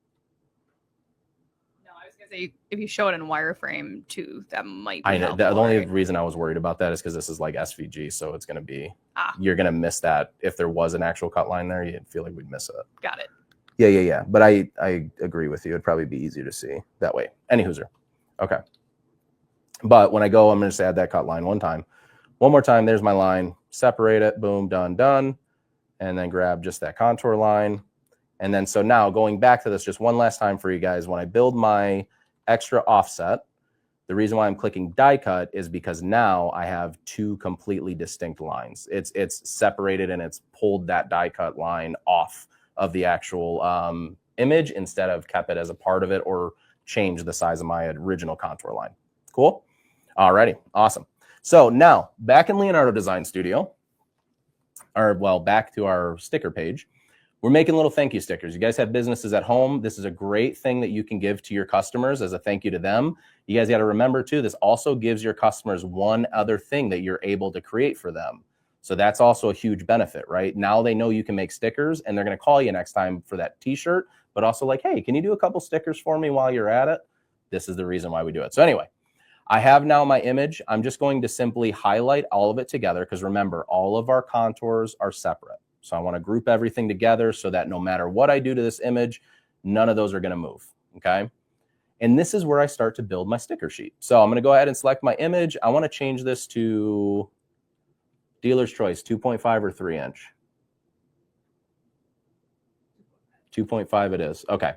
No, I was going to say, if you show it in wireframe too, that might be I know. helpful, The only right? reason I was worried about that is because this is like SVG. So it's going to be, you're going to miss that. If there was an actual cut line there, you'd feel like we'd miss it. Got it. Yeah. But I agree with you. It'd probably be easier to see that way. Any hooser. Okay. But when I go, I'm going to just add that cut line one time. One more time, there's my line. Separate it. Boom, done. And then grab just that contour line. And then so now going back to this just one last time for you guys, when I build my extra offset, the reason why I'm clicking die cut is because now I have two completely distinct lines. It's separated and it's pulled that die cut line off of the actual image instead of kept it as a part of it or changed the size of my original contour line. Cool? Alrighty, awesome. So now back in Leonardo Design Studio, or well, back to our sticker page, we're making little thank you stickers. You guys have businesses at home. This is a great thing that you can give to your customers as a thank you to them. You guys got to remember too, this also gives your customers one other thing that you're able to create for them. So that's also a huge benefit, right? Now they know you can make stickers and they're going to call you next time for that t-shirt, but also like, hey, can you do a couple stickers for me while you're at it? This is the reason why we do it. So anyway, I have now my image. I'm just going to simply highlight all of it together because remember, all of our contours are separate. So I want to group everything together so that no matter what I do to this image, none of those are going to move, okay? And this is where I start to build my sticker sheet. So I'm going to go ahead and select my image. I want to change this to dealer's choice, 2.5 or 3 inch. 2.5 it is, okay.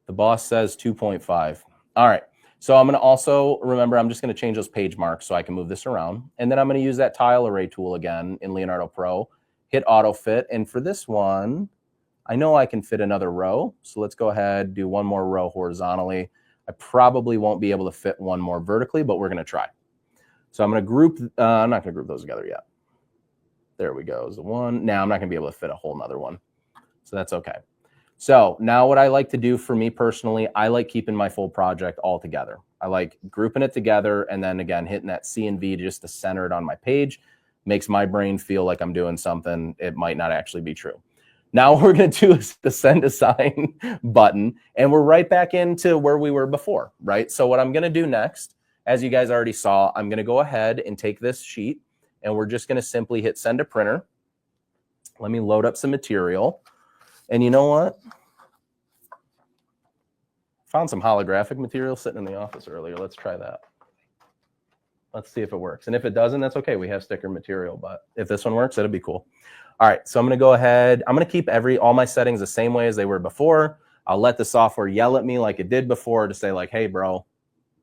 The boss says 2.5. All right. So I'm going to also, remember, I'm just going to change those page marks so I can move this around. And then I'm going to use that tile array tool again in Leonardo Pro, hit auto fit. And for this one, I know I can fit another row. So let's go ahead, do one more row horizontally. I probably won't be able to fit one more vertically, but we're going to try. So I'm going to group, I'm not going to group those together yet. There we go, is the one. Now I'm not going to be able to fit a whole nother one. So that's okay. So now what I like to do for me personally, I like keeping my full project all together. I like grouping it together and then again, hitting that C and V just to center it on my page. Makes my brain feel like I'm doing something. It might not actually be true. Now what we're going to do is the send a sign button, and we're right back into where we were before, right? So what I'm going to do next, as you guys already saw, I'm going to go ahead and take this sheet, and we're just going to simply hit send to printer. Let me load up some material. And you know what? Found some holographic material sitting in the office earlier. Let's try that. Let's see if it works. And if it doesn't, that's okay. We have sticker material, but if this one works, that'd be cool. All right, so I'm going to go ahead. I'm going to keep all my settings the same way as they were before. I'll let the software yell at me like it did before to say like, hey, bro,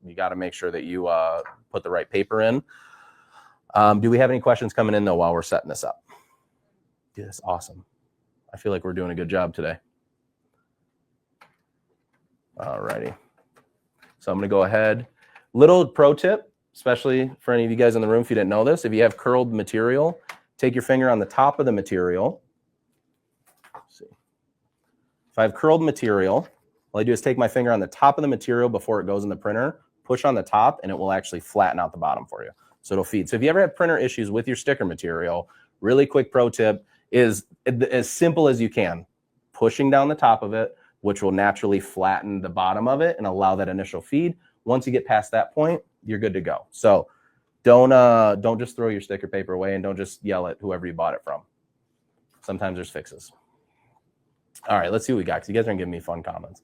you got to make sure that you put the right paper in. Do we have any questions coming in, though, while we're setting this up? Dude, that's awesome. I feel like we're doing a good job today. All righty. So I'm going to go ahead. Little pro tip, especially for any of you guys in the room, if you didn't know this, if you have curled material, take your finger on the top of the material. Let's see. If I have curled material, all I do is take my finger on the top of the material before it goes in the printer, push on the top, and it will actually flatten out the bottom for you. So it'll feed. So if you ever have printer issues with your sticker material, really quick pro tip is as simple as you can. Pushing down the top of it, which will naturally flatten the bottom of it and allow that initial feed. Once you get past that point, you're good to go. So don't just throw your sticker paper away, and don't just yell at whoever you bought it from. Sometimes there's fixes. All right, let's see what we got, because you guys aren't giving me fun comments.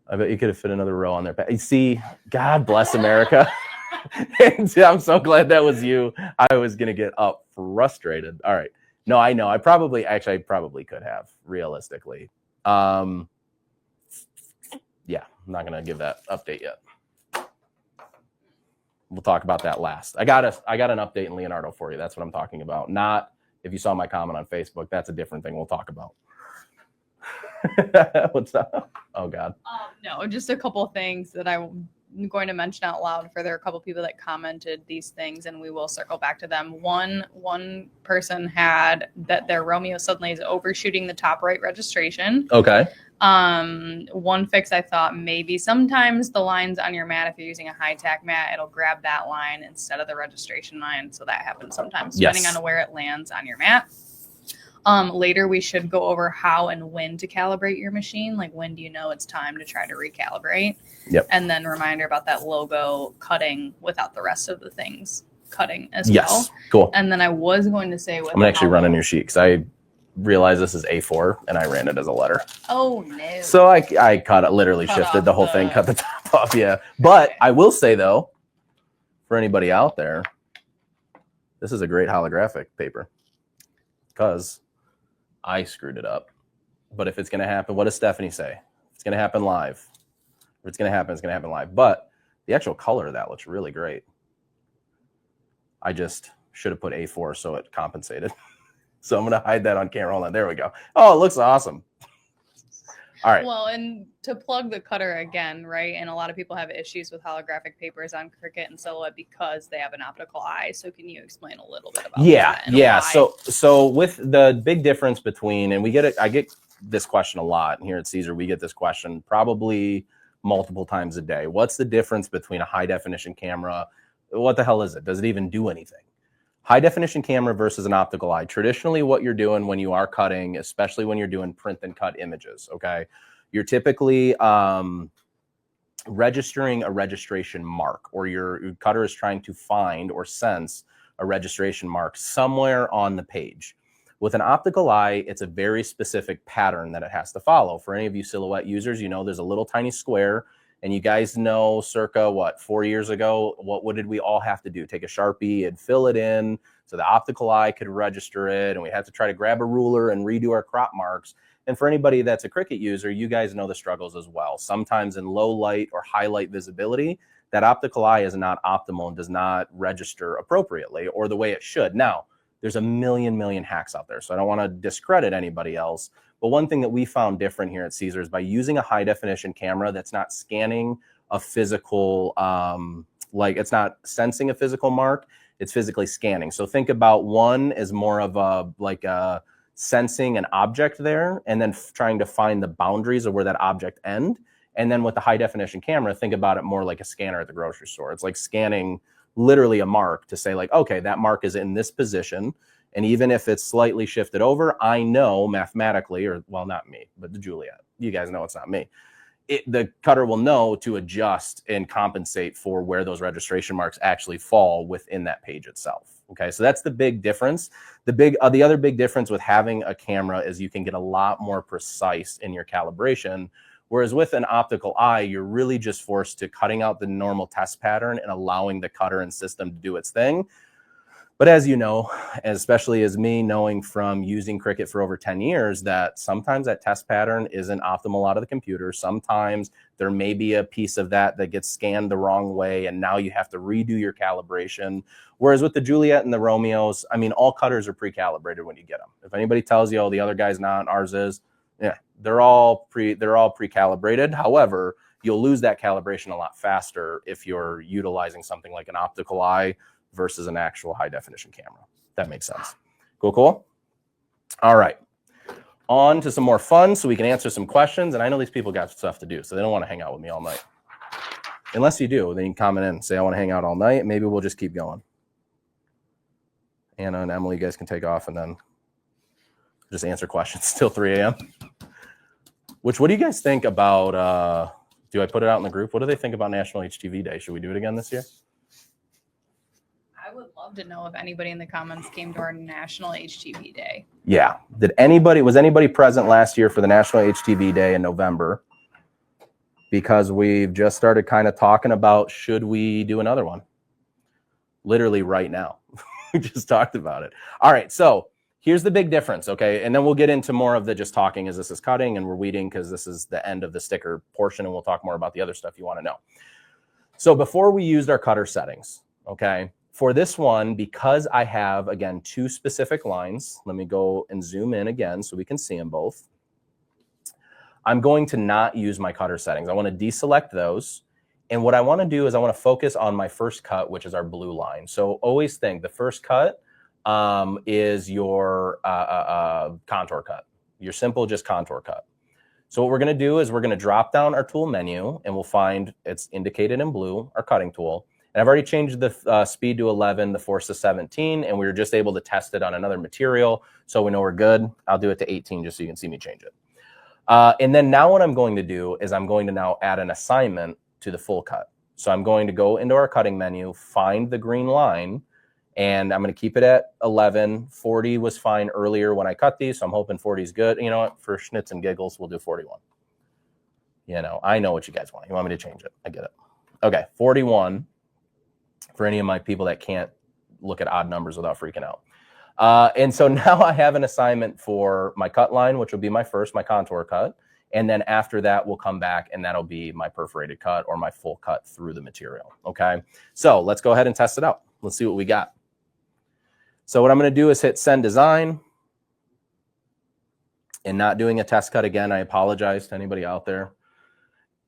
I bet you could have fit another row on there. You see, God bless America. And I'm so glad that was you. I was going to get up frustrated. All right. No, I know. I probably could have, realistically. Yeah, I'm not going to give that update yet. We'll talk about that last. I got an update in Leonardo for you. That's what I'm talking about. Not if you saw my comment on Facebook. That's a different thing we'll talk about. What's up? Oh, God. No, just a couple of things that I'm going to mention out loud. For there are a couple of people that commented these things, and we will circle back to them. One person had that their Romeo suddenly is overshooting the top right registration. Okay. One fix I thought maybe sometimes the lines on your mat, if you're using a high tack mat, it'll grab that line instead of the registration line. So that happens sometimes, depending on where it lands on your mat. Later, we should go over how and when to calibrate your machine. Like, when do you know it's time to try to recalibrate? Yep. And then reminder about that logo cutting without the rest of the things cutting as well. Yes, cool. And then I was going to say, I'm actually running your sheet because I realized this is A4 and I ran it as a letter. Oh no! So I cut it, literally shifted the whole thing, cut the top off. Yeah, but I will say though, for anybody out there, this is a great holographic paper because I screwed it up. But if it's going to happen, what does Stephanie say? It's going to happen live. If it's going to happen, it's going to happen live. But the actual color of that looks really great. I just should have put A4 so it compensated. So I'm going to hide that on camera. Hold on. There we go. Oh, it looks awesome. All right. Well, and to plug the cutter again, right? And a lot of people have issues with holographic papers on Cricut and Silhouette because they have an optical eye. So can you explain a little bit about that? Yeah. So with the big difference between, and I get this question a lot here at Siser. We get this question probably multiple times a day. What's the difference between a high definition camera? What the hell is it? Does it even do anything? High definition camera versus an optical eye. Traditionally, what you're doing when you are cutting, especially when you're doing print and cut images, okay, you're typically registering a registration mark, or your cutter is trying to find or sense a registration mark somewhere on the page. With an optical eye, it's a very specific pattern that it has to follow. For any of you Silhouette users, you know there's a little tiny square. And you guys know circa, 4 years ago, what did we all have to do? Take a Sharpie and fill it in so the optical eye could register it. And we had to try to grab a ruler and redo our crop marks. And for anybody that's a Cricut user, you guys know the struggles as well. Sometimes in low light or highlight visibility, that optical eye is not optimal and does not register appropriately or the way it should. Now, there's a million hacks out there, so I don't want to discredit anybody else. But one thing that we found different here at Siser is by using a high definition camera that's not scanning a physical, it's not sensing a physical mark, it's physically scanning. So think about one as more of a sensing an object there and then trying to find the boundaries of where that object end. And then with the high definition camera, think about it more like a scanner at the grocery store. It's like scanning literally a mark to say like, okay, that mark is in this position. And even if it's slightly shifted over, I know mathematically, or well, not me, but the Juliet, you guys know it's not me. The cutter will know to adjust and compensate for where those registration marks actually fall within that page itself. Okay, so that's the big difference. The other big difference with having a camera is you can get a lot more precise in your calibration. Whereas with an optical eye, you're really just forced to cutting out the normal test pattern and allowing the cutter and system to do its thing. But as you know, especially as me knowing from using Cricut for over 10 years, that sometimes that test pattern isn't optimal out of the computer. Sometimes there may be a piece of that gets scanned the wrong way, and now you have to redo your calibration. Whereas with the Juliet and the Romeos, I mean, all cutters are pre-calibrated when you get them. If anybody tells you, oh, the other guy's not, ours is, yeah, they're all pre-calibrated. However, you'll lose that calibration a lot faster if you're utilizing something like an optical eye versus an actual high definition camera. That makes sense. Cool. All right. On to some more fun so we can answer some questions. And I know these people got stuff to do, so they don't want to hang out with me all night. Unless you do, then you can comment in and say, I want to hang out all night. Maybe we'll just keep going. Anna and Emily, you guys can take off and then just answer questions till 3 a.m. What do you guys think about, do I put it out in the group? What do they think about National HTV Day? Should we do it again this year? I would love to know if anybody in the comments came to our National HTV Day. Yeah. Was anybody present last year for the National HTV Day in November? Because we've just started kind of talking about, should we do another one? Literally right now. We just talked about it. All right. So here's the big difference. Okay. And then we'll get into more of the just talking as this is cutting and we're weeding because this is the end of the sticker portion. And we'll talk more about the other stuff you want to know. So before we used our cutter settings, okay, for this one, because I have, again, 2 specific lines, let me go and zoom in again so we can see them both. I'm going to not use my cutter settings. I want to deselect those. And what I want to do is I want to focus on my first cut, which is our blue line. So always think the first cut is your contour cut, your simple just contour cut. So what we're going to do is we're going to drop down our tool menu and we'll find it's indicated in blue, our cutting tool. And I've already changed the speed to 11, the force to 17, and we were just able to test it on another material. So we know we're good. I'll do it to 18 just so you can see me change it. And then now what I'm going to do is I'm going to now add an assignment to the full cut. So I'm going to go into our cutting menu, find the green line, and I'm going to keep it at 11. 40 was fine earlier when I cut these, so I'm hoping 40 is good. You know what? For schnitz and giggles, we'll do 41. You know, I know what you guys want. You want me to change it. I get it. Okay, 41. For any of my people that can't look at odd numbers without freaking out. And so now I have an assignment for my cut line, which will be my contour cut. And then after that, we'll come back and that'll be my perforated cut or my full cut through the material. Okay, so let's go ahead and test it out. Let's see what we got. So what I'm going to do is hit send design. And not doing a test cut again. I apologize to anybody out there.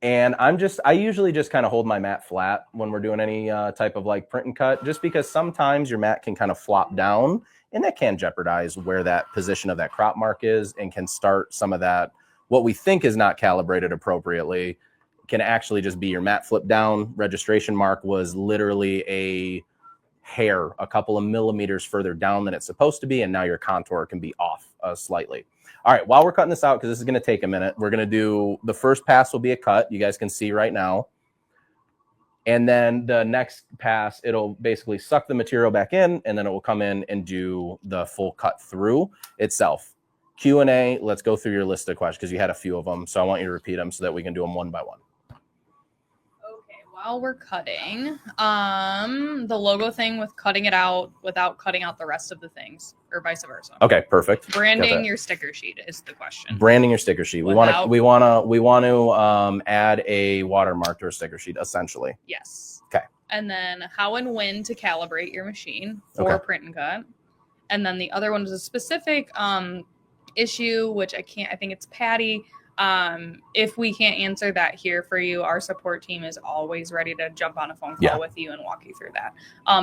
And I usually just kind of hold my mat flat when we're doing any type of like print and cut, just because sometimes your mat can kind of flop down and that can jeopardize where that position of that crop mark is and can start some of that, what we think is not calibrated appropriately, can actually just be your mat flip down. Registration mark was literally a hair, a couple of millimeters further down than it's supposed to be. And now your contour can be off slightly. All right, while we're cutting this out, because this is going to take a minute, we're going to do the first pass will be a cut. You guys can see right now. And then the next pass, it'll basically suck the material back in, and then it will come in and do the full cut through itself. Q&A, let's go through your list of questions, because you had a few of them. So I want you to repeat them so that we can do them one by one. While we're cutting, the logo thing with cutting it out without cutting out the rest of the things, or vice versa. Okay, perfect. Branding your sticker sheet is the question. Branding your sticker sheet. We want to add a watermark to our sticker sheet, essentially. Yes. Okay. And then how and when to calibrate your machine for print and cut. And then the other one was a specific issue, which I think it's Patty. If we can't answer that here for you, our support team is always ready to jump on a phone call with you and walk you through that.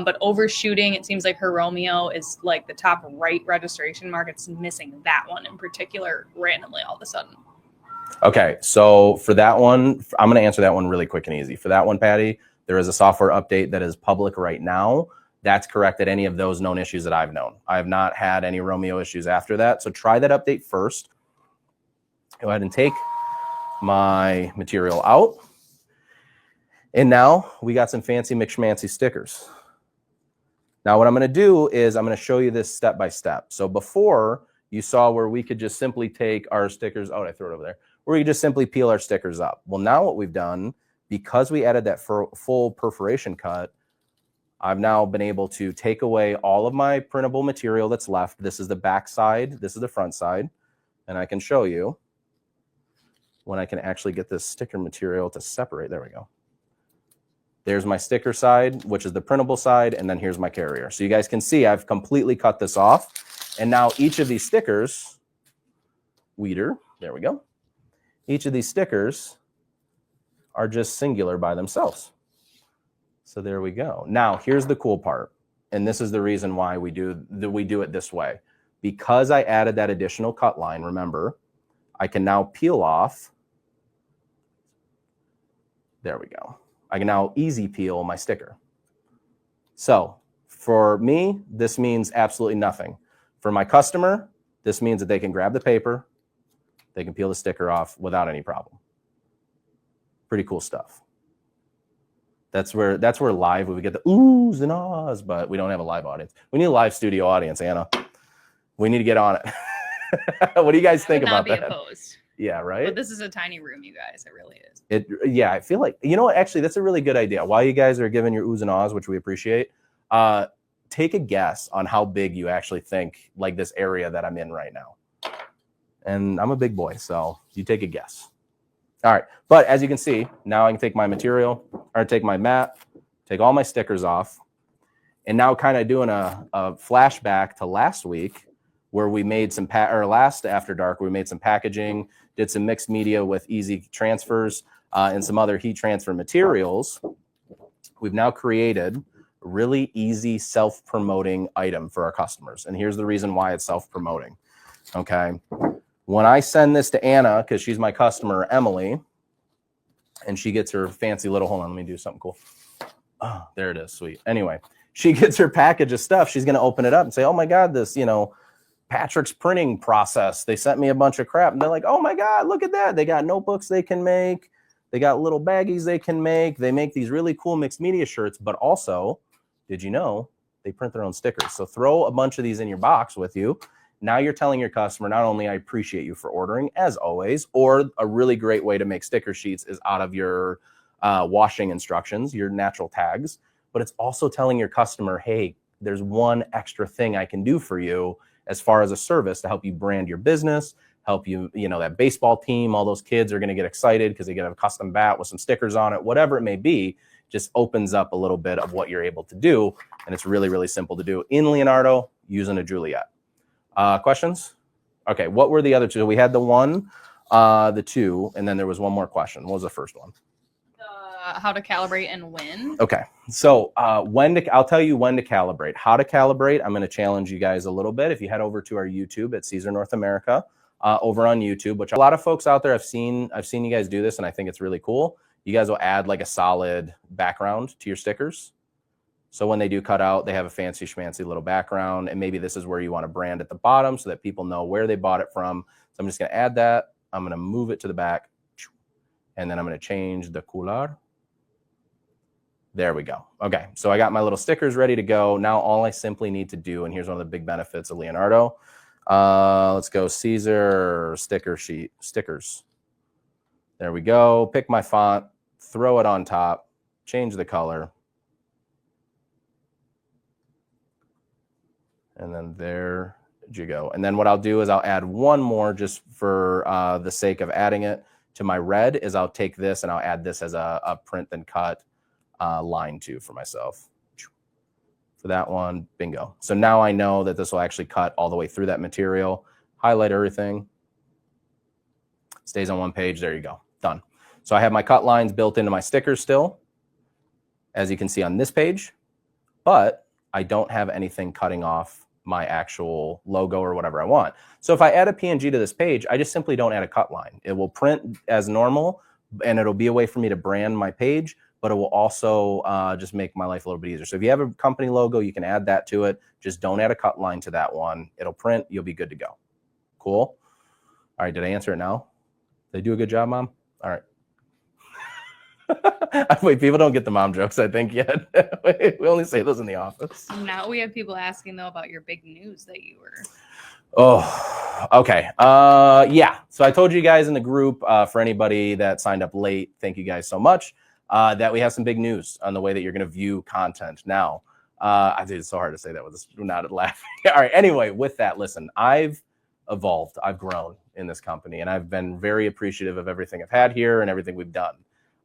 But overshooting, it seems like her Romeo is like the top right registration mark. It's missing that one in particular randomly all of a sudden. Okay, so for that one, I'm going to answer that one really quick and easy. For that one, Patty, there is a software update that is public right now. That's corrected any of those known issues that I've known. I have not had any Romeo issues after that. So try that update first. Go ahead and take my material out. And now we got some fancy mix-schmancy stickers. Now what I'm going to do is I'm going to show you this step by step. So before you saw where we could just simply take our stickers. Oh, I threw it over there. Where you just simply peel our stickers up. Well, now what we've done, because we added that full perforation cut, I've now been able to take away all of my printable material that's left. This is the back side. This is the front side. And I can show you when I can actually get this sticker material to separate. There we go. There's my sticker side, which is the printable side, and then here's my carrier. So you guys can see I've completely cut this off. And now each of these stickers, there we go. Each of these stickers are just singular by themselves. So there we go. Now here's the cool part. And this is the reason why we do it this way. Because I added that additional cut line, remember, I can now peel off. There we go. I can now easy peel my sticker. So for me, this means absolutely nothing. For my customer, this means that they can grab the paper, they can peel the sticker off without any problem. Pretty cool stuff. That's where live we get the oohs and ahs, but we don't have a live audience. We need a live studio audience, Anna. We need to get on it. What do you guys think about that? Opposed. Yeah, right? But this is a tiny room, you guys. It really is. Yeah, I feel like, you know what, actually, that's a really good idea. While you guys are giving your oohs and ahs, which we appreciate, take a guess on how big you actually think, like this area that I'm in right now. And I'm a big boy, so you take a guess. All right, but as you can see, now I can take my material, or take my mat, take all my stickers off, and now kind of doing a flashback to last week, where we made some, last After Dark, we made some packaging, did some mixed media with easy transfers and some other heat transfer materials. We've now created a really easy self-promoting item for our customers. And here's the reason why it's self-promoting, okay? When I send this to Anna, because she's my customer, Emily, and she gets her fancy little, hold on, let me do something cool. Oh, there it is, sweet. Anyway, she gets her package of stuff. She's going to open it up and say, oh my God, this, Patrick's printing process. They sent me a bunch of crap. And they're like, oh my God, look at that. They got notebooks they can make. They got little baggies they can make. They make these really cool mixed media shirts. But also, did you know, they print their own stickers. So throw a bunch of these in your box with you. Now you're telling your customer, not only I appreciate you for ordering, as always, or a really great way to make sticker sheets is out of your washing instructions, your natural tags. But it's also telling your customer, hey, there's one extra thing I can do for you as far as a service to help you brand your business, help you, that baseball team, all those kids are going to get excited because they get a custom bat with some stickers on it, whatever it may be, just opens up a little bit of what you're able to do. And it's really, really simple to do in Leonardo using a Juliet. Questions? Okay, what were the other two? We had the one, the two, and then there was one more question. What was the first one? How to calibrate and when. Okay, so I'll tell you when to calibrate. How to calibrate, I'm going to challenge you guys a little bit. If you head over to our YouTube at Siser North America, over on YouTube, which a lot of folks out there I've seen you guys do this, and I think it's really cool. You guys will add like a solid background to your stickers. So when they do cut out, they have a fancy schmancy little background, and maybe this is where you want to brand at the bottom so that people know where they bought it from. So I'm just going to add that. I'm going to move it to the back, and then I'm going to change the couleur. There we go. Okay, so I got my little stickers ready to go. Now all I simply need to do, and here's one of the big benefits of Leonardo. Let's go Siser stickers. There we go. Pick my font, throw it on top, change the color. And then there you go. And then what I'll do is I'll add one more just for the sake of adding it to my red is I'll take this and I'll add this as a print then cut line too for myself. For that one, bingo. So now I know that this will actually cut all the way through that material, highlight everything. Stays on one page. There you go. Done. So I have my cut lines built into my stickers still, as you can see on this page, but I don't have anything cutting off my actual logo or whatever I want. So if I add a PNG to this page, I just simply don't add a cut line. It will print as normal, and it'll be a way for me to brand my page, but it will also just make my life a little bit easier. So if you have a company logo, you can add that to it. Just don't add a cut line to that one. It'll print. You'll be good to go. Cool. All right. Did I answer it now? Did I do a good job, Mom? All right. Wait, people don't get the mom jokes, I think, yet. We only say those in the office. Now we have people asking, though, about your big news that you were... Oh, okay. Yeah. So I told you guys in the group, for anybody that signed up late, thank you guys so much, that we have some big news on the way that you're going to view content. Now, I think it's so hard to say that with this, not laughing. All right. Anyway, with that, listen, I've evolved. I've grown in this company, and I've been very appreciative of everything I've had here and everything we've done.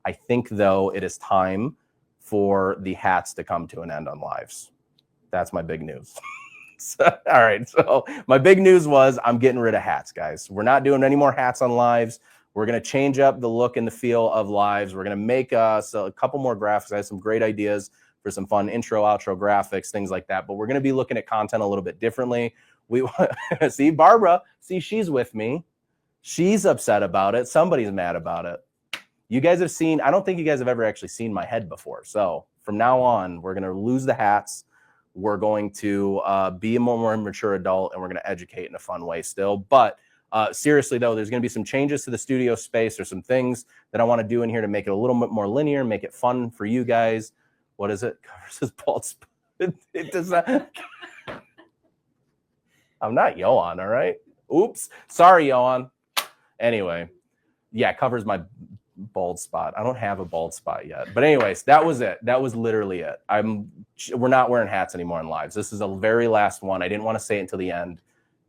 I think, though, it is time for the hats to come to an end on lives. That's my big news. All right. So my big news was I'm getting rid of hats, guys. We're not doing any more hats on lives. We're going to change up the look and the feel of lives. We're going to make a couple more graphics. I have some great ideas for some fun intro, outro graphics, things like that. But we're going to be looking at content a little bit differently. We see Barbara. See, she's with me. She's upset about it. Somebody's mad about it. You guys have seen, I don't think you guys have ever actually seen my head before. So from now on, we're going to lose the hats. We're going to be a more mature adult, and we're going to educate in a fun way still. But seriously, though, there's going to be some changes to the studio space. There's some things that I want to do in here to make it a little bit more linear, make it fun for you guys. What is it? Covers his bald spot. It does not. I'm not Johan, all right? Oops. Sorry, Johan. Anyway, yeah, covers my bald spot. I don't have a bald spot yet. But anyways, that was it. That was literally it. We're not wearing hats anymore in lives. This is the very last one. I didn't want to say it until the end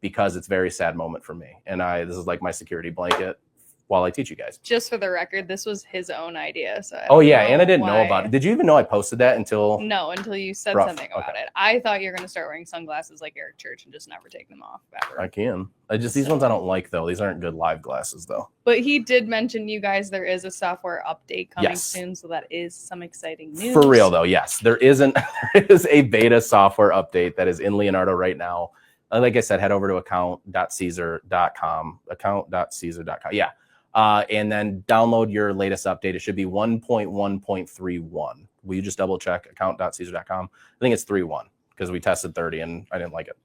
because it's a very sad moment for me. And this is like my security blanket while I teach you guys. Just for the record, this was his own idea. So Anna didn't know about it. Did you even know I posted that until? No, until you said something about it. I thought you were going to start wearing sunglasses like Eric Church and just never take them off ever. I can. These ones I don't like, though. These aren't good live glasses, though. But he did mention, you guys, there is a software update coming soon, so that is some exciting news. For real, though, yes. There is a beta software update that is in Leonardo right now. Like I said, head over to account.siser.com. Account.siser.com. Yeah. And then download your latest update. It should be 1.1.31. Will you just double check account.siser.com? I think it's 3.1 because we tested 30 and I didn't like it.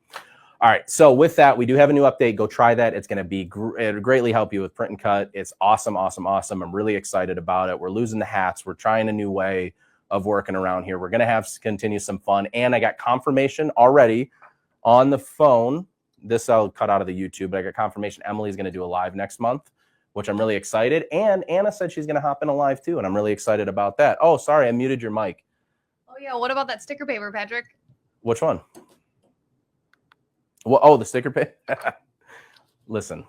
All right. So with that, we do have a new update. Go try that. It's going to be it'll greatly help you with print and cut. It's awesome, awesome, awesome. I'm really excited about it. We're losing the hats. We're trying a new way of working around here. We're going to continue some fun. And I got confirmation already on the phone. This I'll cut out of the YouTube, but I got confirmation Emily's going to do a live next month, which I'm really excited. And Anna said she's going to hop in a live too, and I'm really excited about that. Oh, sorry, I muted your mic. Oh, yeah. What about that sticker paper, Patrick? Which one? Well, oh, the sticker paper? Listen,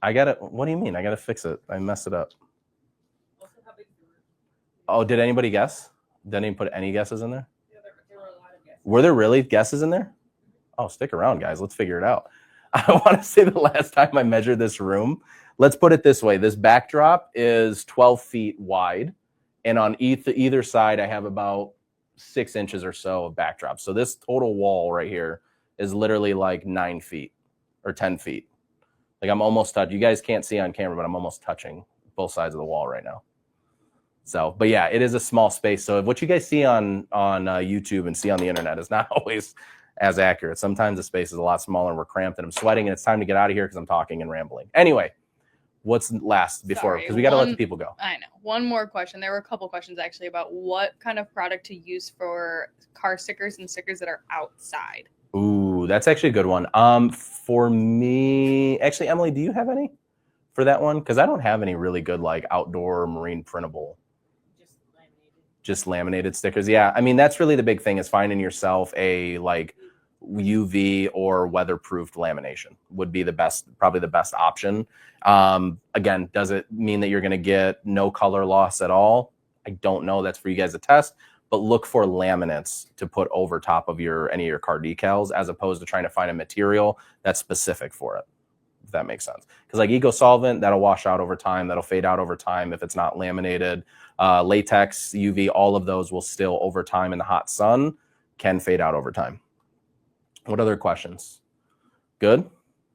I got to, what do you mean? I got to fix it. I messed it up. Oh, did anybody guess? Did anyone put any guesses in there? Yeah, there were a lot of guesses. Were there really guesses in there? Oh, stick around, guys. Let's figure it out. I want to say the last time I measured this room, let's put it this way. This backdrop is 12 feet wide. And on either side, I have about 6 inches or so of backdrop. So this total wall right here is literally like 9 feet or 10 feet. Like I'm almost touching. You guys can't see on camera, but I'm almost touching both sides of the wall right now. So, but yeah, it is a small space. So what you guys see on YouTube and see on the internet is not always as accurate. Sometimes the space is a lot smaller and we're cramped and I'm sweating and it's time to get out of here because I'm talking and rambling. Anyway, what's last before? Because we got to let the people go. I know. One more question. There were a couple questions actually about what kind of product to use for car stickers and stickers that are outside. Ooh, that's actually a good one. For me, actually, Emily, do you have any for that one? Because I don't have any really good like outdoor marine printable. Just laminated stickers. Yeah, I mean that's really the big thing is finding yourself a like UV or weatherproofed lamination would be the best, probably the best option. Again, does it mean that you're going to get no color loss at all? I don't know. That's for you guys to test. But look for laminates to put over top of any of your car decals, as opposed to trying to find a material that's specific for it. if that makes sense. Because like eco solvent, that'll wash out over time, that'll fade out over time if it's not laminated. Latex, UV, all of those will still over time in the hot sun can fade out over time. What other questions? Good.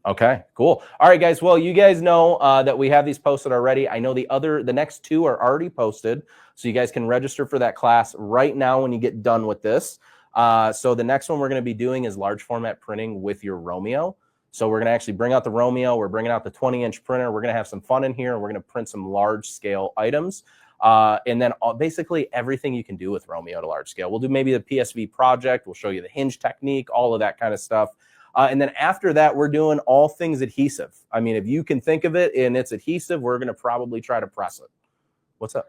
Okay, cool. All right, guys. Well, you guys know that we have these posted already. I know the next two are already posted, so you guys can register for that class right now when you get done with this. So the next one we're going to be doing is large format printing with your Romeo. So we're going to actually bring out the Romeo. We're bringing out the 20-inch printer. We're going to have some fun in here, and we're going to print some large scale items. And then basically everything you can do with Romeo to large scale. We'll do maybe the PSV project. We'll show you the hinge technique, all of that kind of stuff. And then after that, we're doing all things adhesive. I mean, if you can think of it and it's adhesive, we're going to probably try to press it. What's up?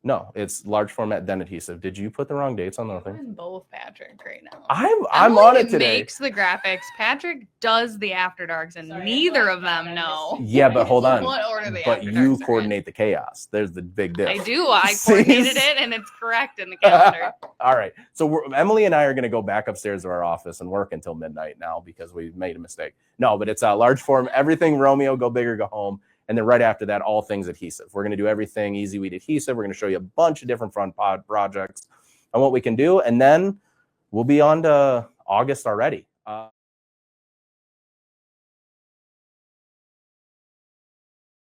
No, it's large format then adhesive. Did you put the wrong dates on the thing? In both, Patrick, right now. I'm on it today. Makes the graphics. Patrick does the after darks, and neither of them know. Yeah, but hold on. What order the But after you darks are coordinate the chaos. There's the big diff. I do. I coordinated it, and it's correct in the calendar. All right. So Emily and I are going to go back upstairs to our office and work until midnight now because we made a mistake. No, but it's a large form. Everything Romeo, go big or go home. And then right after that, all things adhesive. We're going to do everything easy weed adhesive. We're going to show you a bunch of different front pod projects and what we can do. And then we'll be on to August already.